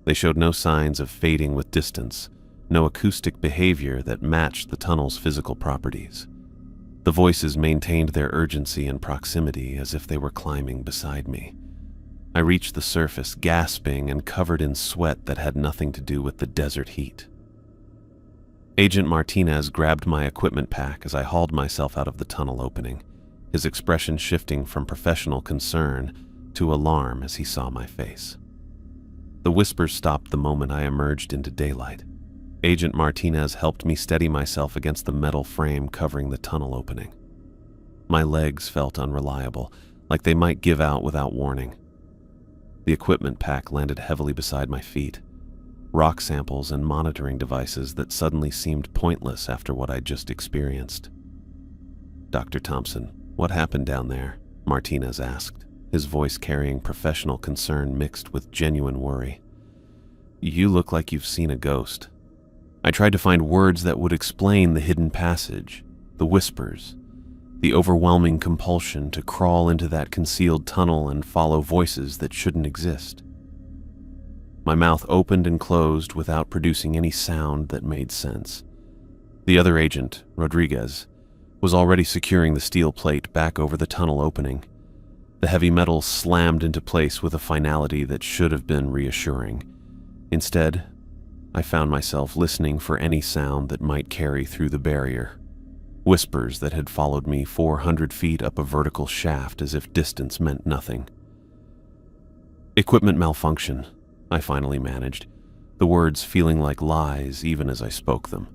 They showed no signs of fading with distance, no acoustic behavior that matched the tunnel's physical properties. The voices maintained their urgency and proximity as if they were climbing beside me. I reached the surface, gasping and covered in sweat that had nothing to do with the desert heat. Agent Martinez grabbed my equipment pack as I hauled myself out of the tunnel opening, his expression shifting from professional concern to alarm as he saw my face. The whispers stopped the moment I emerged into daylight. Agent Martinez helped me steady myself against the metal frame covering the tunnel opening. My legs felt unreliable, like they might give out without warning. The equipment pack landed heavily beside my feet, rock samples and monitoring devices that suddenly seemed pointless after what I'd just experienced. "Dr. Thompson, what happened down there?" Martinez asked, his voice carrying professional concern mixed with genuine worry. "You look like you've seen a ghost." I tried to find words that would explain the hidden passage, the whispers, the overwhelming compulsion to crawl into that concealed tunnel and follow voices that shouldn't exist. My mouth opened and closed without producing any sound that made sense. The other agent, Rodriguez, was already securing the steel plate back over the tunnel opening. The heavy metal slammed into place with a finality that should have been reassuring. Instead, I found myself listening for any sound that might carry through the barrier. whispers that had followed me 400 feet up a vertical shaft as if distance meant nothing. "Equipment malfunction," I finally managed, the words feeling like lies even as I spoke them.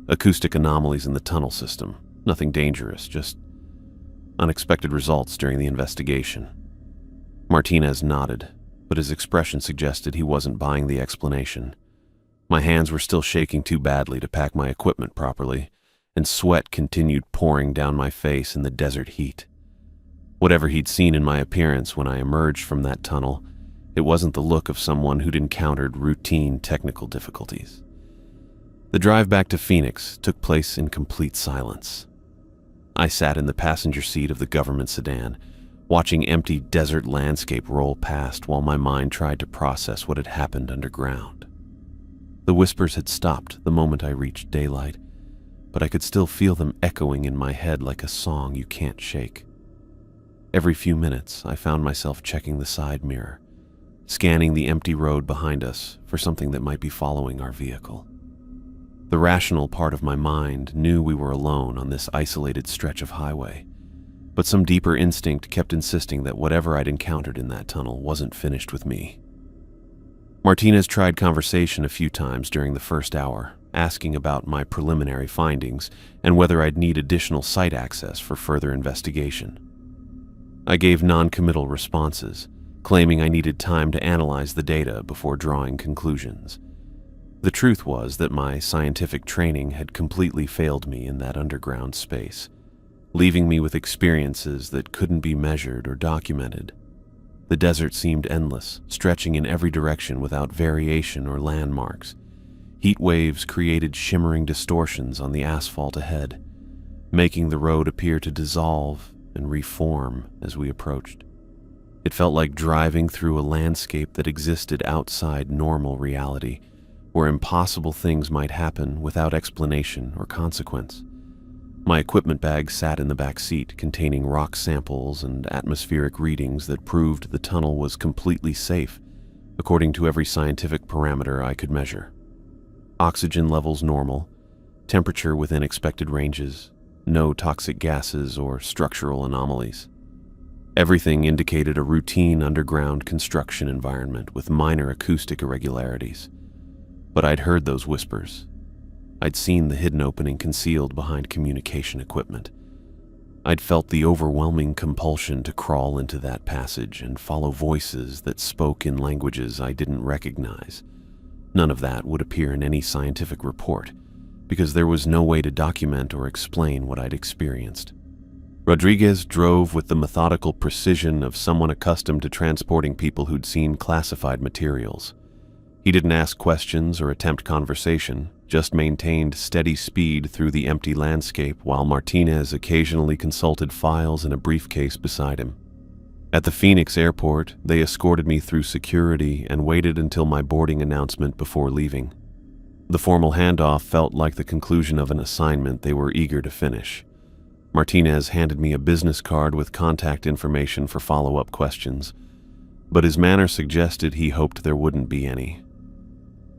"Acoustic anomalies in the tunnel system. Nothing dangerous, just unexpected results during the investigation." Martinez nodded, but his expression suggested he wasn't buying the explanation. My hands were still shaking too badly to pack my equipment properly, and sweat continued pouring down my face in the desert heat. Whatever he'd seen in my appearance when I emerged from that tunnel, it wasn't the look of someone who'd encountered routine technical difficulties. The drive back to Phoenix took place in complete silence. I sat in the passenger seat of the government sedan, watching empty desert landscape roll past while my mind tried to process what had happened underground. The whispers had stopped the moment I reached daylight, but I could still feel them echoing in my head like a song you can't shake. Every few minutes, I found myself checking the side mirror, scanning the empty road behind us for something that might be following our vehicle. The rational part of my mind knew we were alone on this isolated stretch of highway, but some deeper instinct kept insisting that whatever I'd encountered in that tunnel wasn't finished with me. Martinez tried conversation a few times during the first hour, asking about my preliminary findings and whether I'd need additional site access for further investigation. I gave non-committal responses, claiming I needed time to analyze the data before drawing conclusions. The truth was that my scientific training had completely failed me in that underground space, leaving me with experiences that couldn't be measured or documented. The desert seemed endless, stretching in every direction without variation or landmarks. Heat waves created shimmering distortions on the asphalt ahead, making the road appear to dissolve and reform as we approached. It felt like driving through a landscape that existed outside normal reality, where impossible things might happen without explanation or consequence. My equipment bag sat in the back seat, containing rock samples and atmospheric readings that proved the tunnel was completely safe, according to every scientific parameter I could measure. Oxygen levels normal, temperature within expected ranges, no toxic gases or structural anomalies. Everything indicated a routine underground construction environment with minor acoustic irregularities. But I'd heard those whispers. I'd seen the hidden opening concealed behind communication equipment. I'd felt the overwhelming compulsion to crawl into that passage and follow voices that spoke in languages I didn't recognize. None of that would appear in any scientific report, because there was no way to document or explain what I'd experienced. Rodriguez drove with the methodical precision of someone accustomed to transporting people who'd seen classified materials. He didn't ask questions or attempt conversation, just maintained steady speed through the empty landscape while Martinez occasionally consulted files in a briefcase beside him. At the Phoenix airport, they escorted me through security and waited until my boarding announcement before leaving. The formal handoff felt like the conclusion of an assignment they were eager to finish. Martinez handed me a business card with contact information for follow-up questions, but his manner suggested he hoped there wouldn't be any.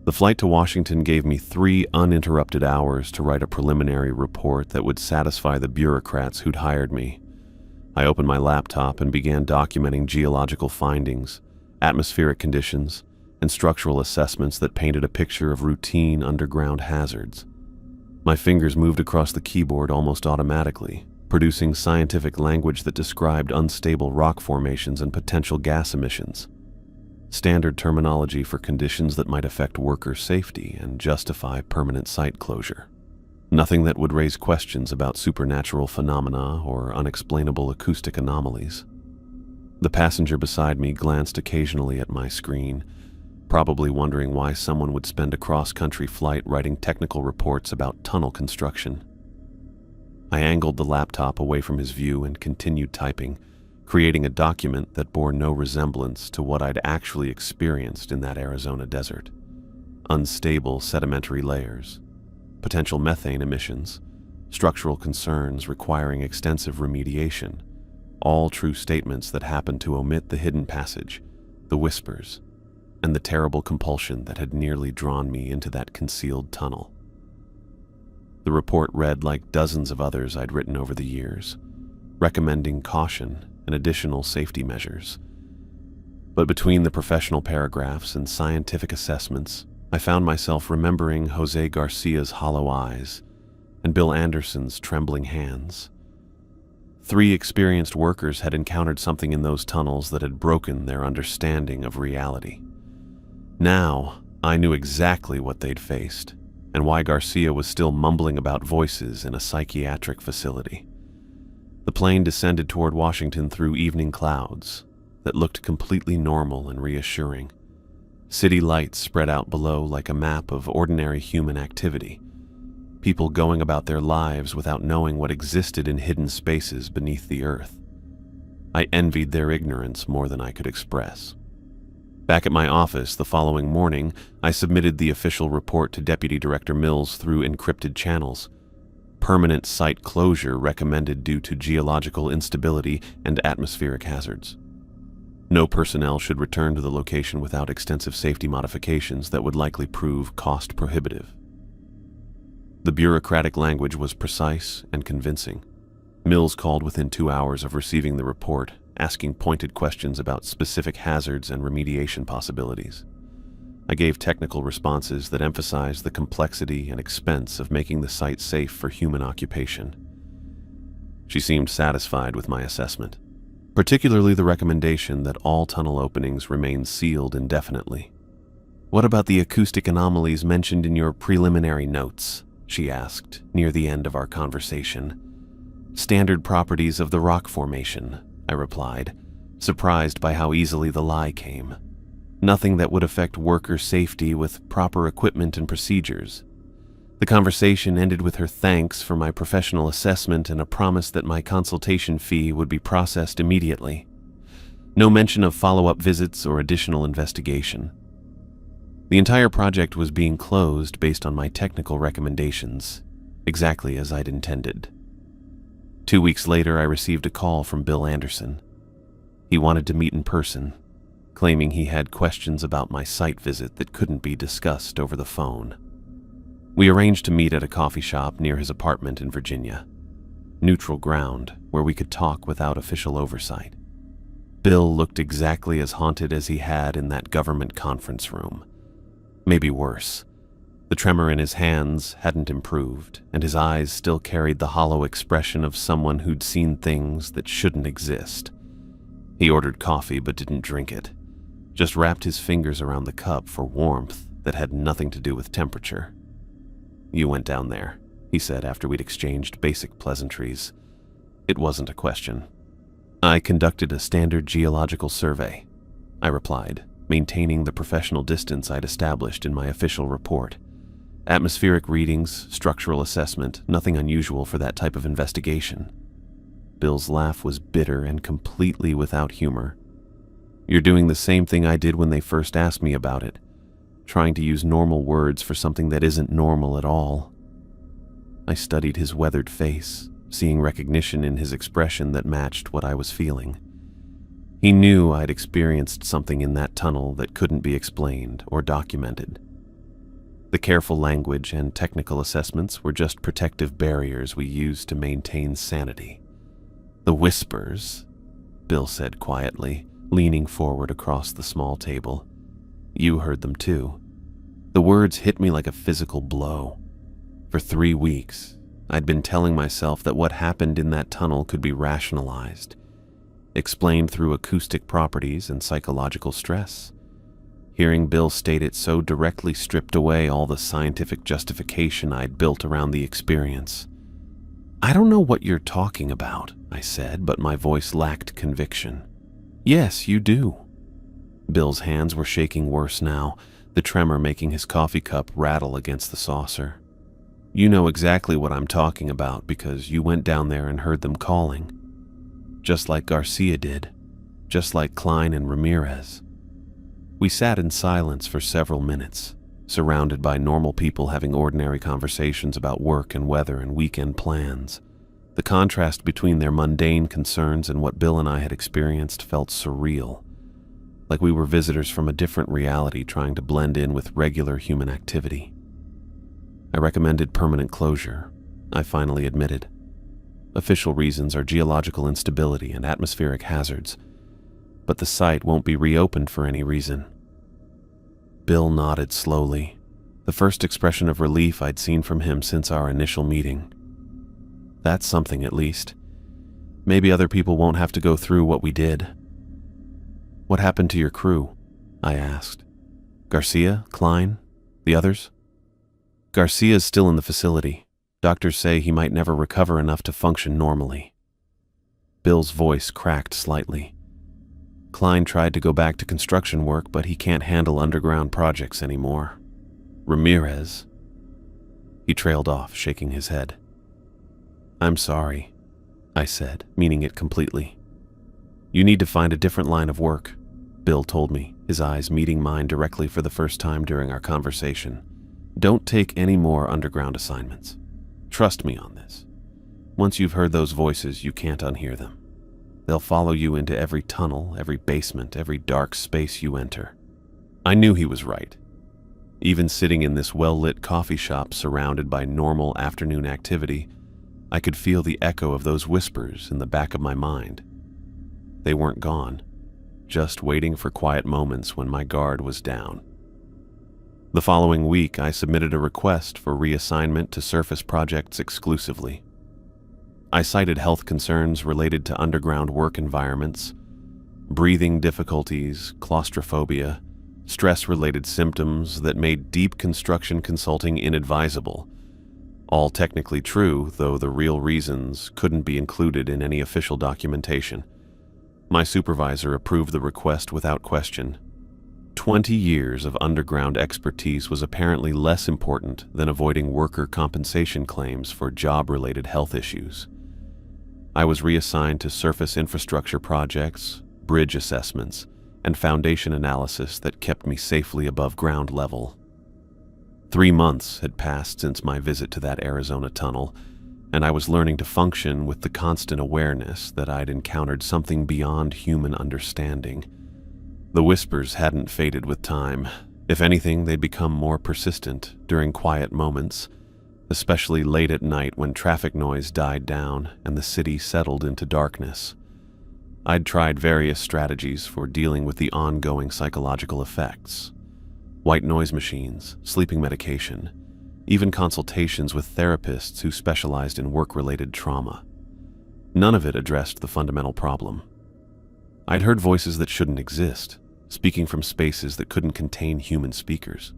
The flight to Washington gave me 3 uninterrupted hours to write a preliminary report that would satisfy the bureaucrats who'd hired me. I opened my laptop and began documenting geological findings, atmospheric conditions, and structural assessments that painted a picture of routine underground hazards. My fingers moved across the keyboard almost automatically, producing scientific language that described unstable rock formations and potential gas emissions. Standard terminology for conditions that might affect worker safety and justify permanent site closure. Nothing that would raise questions about supernatural phenomena or unexplainable acoustic anomalies. The passenger beside me glanced occasionally at my screen, probably wondering why someone would spend a cross-country flight writing technical reports about tunnel construction. I angled the laptop away from his view and continued typing, creating a document that bore no resemblance to what I'd actually experienced in that Arizona desert. Unstable sedimentary layers, potential methane emissions, structural concerns requiring extensive remediation, all true statements that happened to omit the hidden passage, the whispers, and the terrible compulsion that had nearly drawn me into that concealed tunnel. The The report read like dozens of others I'd written over the years, recommending caution and additional safety measures. But between the professional paragraphs and scientific assessments, I found myself remembering Jose Garcia's hollow eyes and Bill Anderson's trembling hands. 3 experienced workers had encountered something in those tunnels that had broken their understanding of reality. Now, I knew exactly what they'd faced, and why Garcia was still mumbling about voices in a psychiatric facility. The plane descended toward Washington through evening clouds that looked completely normal and reassuring. City lights spread out below like a map of ordinary human activity, people going about their lives without knowing what existed in hidden spaces beneath the earth. I envied their ignorance more than I could express. Back at my office the following morning, I submitted the official report to Deputy Director Mills through encrypted channels. Permanent site closure recommended due to geological instability and atmospheric hazards. No personnel should return to the location without extensive safety modifications that would likely prove cost prohibitive. The bureaucratic language was precise and convincing. Mills called within 2 hours of receiving the report, asking pointed questions about specific hazards and remediation possibilities. I gave technical responses that emphasized the complexity and expense of making the site safe for human occupation. She seemed satisfied with my assessment, particularly the recommendation that all tunnel openings remain sealed indefinitely. "What about the acoustic anomalies mentioned in your preliminary notes?" she asked near the end of our conversation. "Standard properties of the rock formation," I replied, surprised by how easily the lie came. "Nothing that would affect worker safety with proper equipment and procedures." The conversation ended with her thanks for my professional assessment and a promise that my consultation fee would be processed immediately. No mention of follow-up visits or additional investigation. The entire project was being closed based on my technical recommendations, exactly as I'd intended. 2 weeks later, I received a call from Bill Anderson. He wanted to meet in person, claiming he had questions about my site visit that couldn't be discussed over the phone. We arranged to meet at a coffee shop near his apartment in Virginia, neutral ground where we could talk without official oversight. Bill looked exactly as haunted as he had in that government conference room. Maybe worse. The tremor in his hands hadn't improved, and his eyes still carried the hollow expression of someone who'd seen things that shouldn't exist. He ordered coffee but didn't drink it, just wrapped his fingers around the cup for warmth that had nothing to do with temperature. "You went down there," he said after we'd exchanged basic pleasantries. It wasn't a question. "I conducted a standard geological survey," I replied, maintaining the professional distance I'd established in my official report. "Atmospheric readings, structural assessment, nothing unusual for that type of investigation." Bill's laugh was bitter and completely without humor. "You're doing the same thing I did when they first asked me about it, trying to use normal words for something that isn't normal at all." I studied his weathered face, seeing recognition in his expression that matched what I was feeling. He knew I'd experienced something in that tunnel that couldn't be explained or documented. The careful language and technical assessments were just protective barriers we used to maintain sanity. "The whispers," Bill said quietly, leaning forward across the small table. "You heard them too." The words hit me like a physical blow. For 3 weeks, I'd been telling myself that what happened in that tunnel could be rationalized, explained through acoustic properties and psychological stress. Hearing Bill state it so directly stripped away all the scientific justification I'd built around the experience. "I don't know what you're talking about," I said, but my voice lacked conviction. "Yes, you do." Bill's hands were shaking worse now, the tremor making his coffee cup rattle against the saucer. "You know exactly what I'm talking about because you went down there and heard them calling. Just like Garcia did, just like Klein and Ramirez." We sat in silence for several minutes, surrounded by normal people having ordinary conversations about work and weather and weekend plans. The contrast between their mundane concerns and what Bill and I had experienced felt surreal, like we were visitors from a different reality trying to blend in with regular human activity. I recommended permanent closure, I finally admitted. Official reasons are geological instability and atmospheric hazards, but the site won't be reopened for any reason. Bill nodded slowly, the first expression of relief I'd seen from him since our initial meeting. That's something, at least. Maybe other people won't have to go through what we did. What happened to your crew? I asked. Garcia, Klein, the others? Garcia's still in the facility. Doctors say he might never recover enough to function normally. Bill's voice cracked slightly. Klein tried to go back to construction work, but he can't handle underground projects anymore. Ramirez. He trailed off, shaking his head. I'm sorry, I said, meaning it completely. You need to find a different line of work, Bill told me, his eyes meeting mine directly for the first time during our conversation. Don't take any more underground assignments. Trust me on this. Once you've heard those voices, you can't unhear them. They'll follow you into every tunnel, every basement, every dark space you enter. I knew he was right. Even sitting in this well-lit coffee shop surrounded by normal afternoon activity, I could feel the echo of those whispers in the back of my mind. They weren't gone, just waiting for quiet moments when my guard was down. The following week, I submitted a request for reassignment to surface projects exclusively. I cited health concerns related to underground work environments, breathing difficulties, claustrophobia, stress-related symptoms that made deep construction consulting inadvisable. All technically true, though the real reasons couldn't be included in any official documentation. My supervisor approved the request without question. 20 years of underground expertise was apparently less important than avoiding worker compensation claims for job-related health issues. I was reassigned to surface infrastructure projects, bridge assessments, and foundation analysis that kept me safely above ground level. 3 months had passed since my visit to that Arizona tunnel, and I was learning to function with the constant awareness that I'd encountered something beyond human understanding. The whispers hadn't faded with time. If anything, they'd become more persistent during quiet moments, especially late at night when traffic noise died down and the city settled into darkness. I'd tried various strategies for dealing with the ongoing psychological effects. White noise machines, sleeping medication, even consultations with therapists who specialized in work-related trauma. None of it addressed the fundamental problem. I'd heard voices that shouldn't exist, speaking from spaces that couldn't contain human speakers.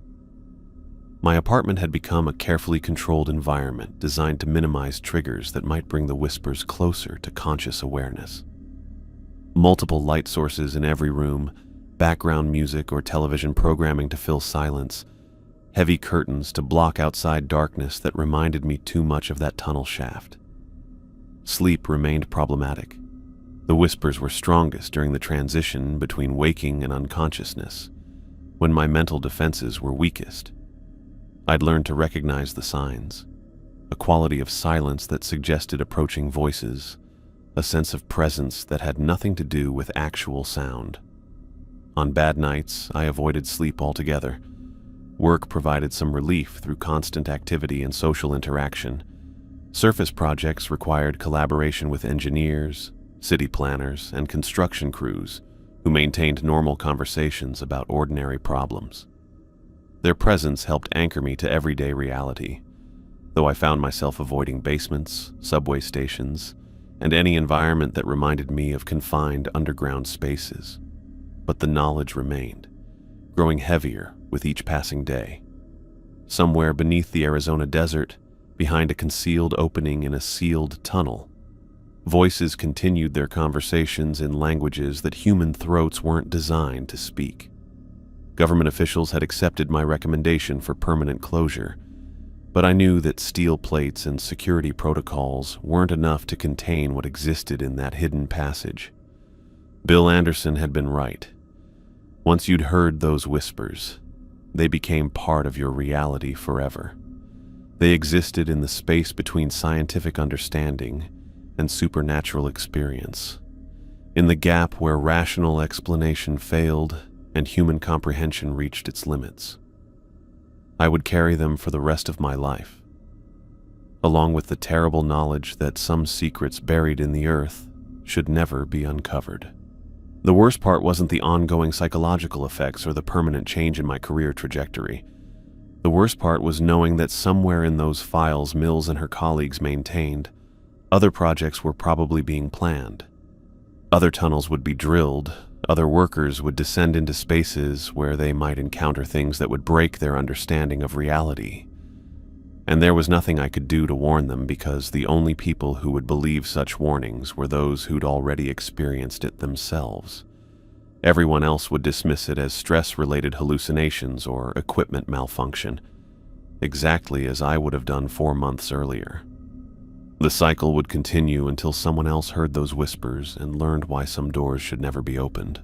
My apartment had become a carefully controlled environment designed to minimize triggers that might bring the whispers closer to conscious awareness. Multiple light sources in every room, background music or television programming to fill silence, heavy curtains to block outside darkness that reminded me too much of that tunnel shaft. Sleep remained problematic. The whispers were strongest during the transition between waking and unconsciousness, when my mental defenses were weakest. I'd learned to recognize the signs, a quality of silence that suggested approaching voices, a sense of presence that had nothing to do with actual sound. On bad nights, I avoided sleep altogether. Work provided some relief through constant activity and social interaction. Surface projects required collaboration with engineers, city planners, and construction crews who maintained normal conversations about ordinary problems. Their presence helped anchor me to everyday reality, though I found myself avoiding basements, subway stations, and any environment that reminded me of confined underground spaces. But the knowledge remained, growing heavier with each passing day. Somewhere beneath the Arizona desert, behind a concealed opening in a sealed tunnel, voices continued their conversations in languages that human throats weren't designed to speak. Government officials had accepted my recommendation for permanent closure, but I knew that steel plates and security protocols weren't enough to contain what existed in that hidden passage. Bill Anderson had been right. Once you'd heard those whispers, they became part of your reality forever. They existed in the space between scientific understanding and supernatural experience, in the gap where rational explanation failed and human comprehension reached its limits. I would carry them for the rest of my life. along with the terrible knowledge that some secrets buried in the earth should never be uncovered. The worst part wasn't the ongoing psychological effects or the permanent change in my career trajectory. The worst part was knowing that somewhere in those files Mills and her colleagues maintained, other projects were probably being planned. Other tunnels would be drilled, other workers would descend into spaces where they might encounter things that would break their understanding of reality. And there was nothing I could do to warn them because the only people who would believe such warnings were those who'd already experienced it themselves. Everyone else would dismiss it as stress-related hallucinations or equipment malfunction, exactly as I would have done 4 months earlier. The cycle would continue until someone else heard those whispers and learned why some doors should never be opened.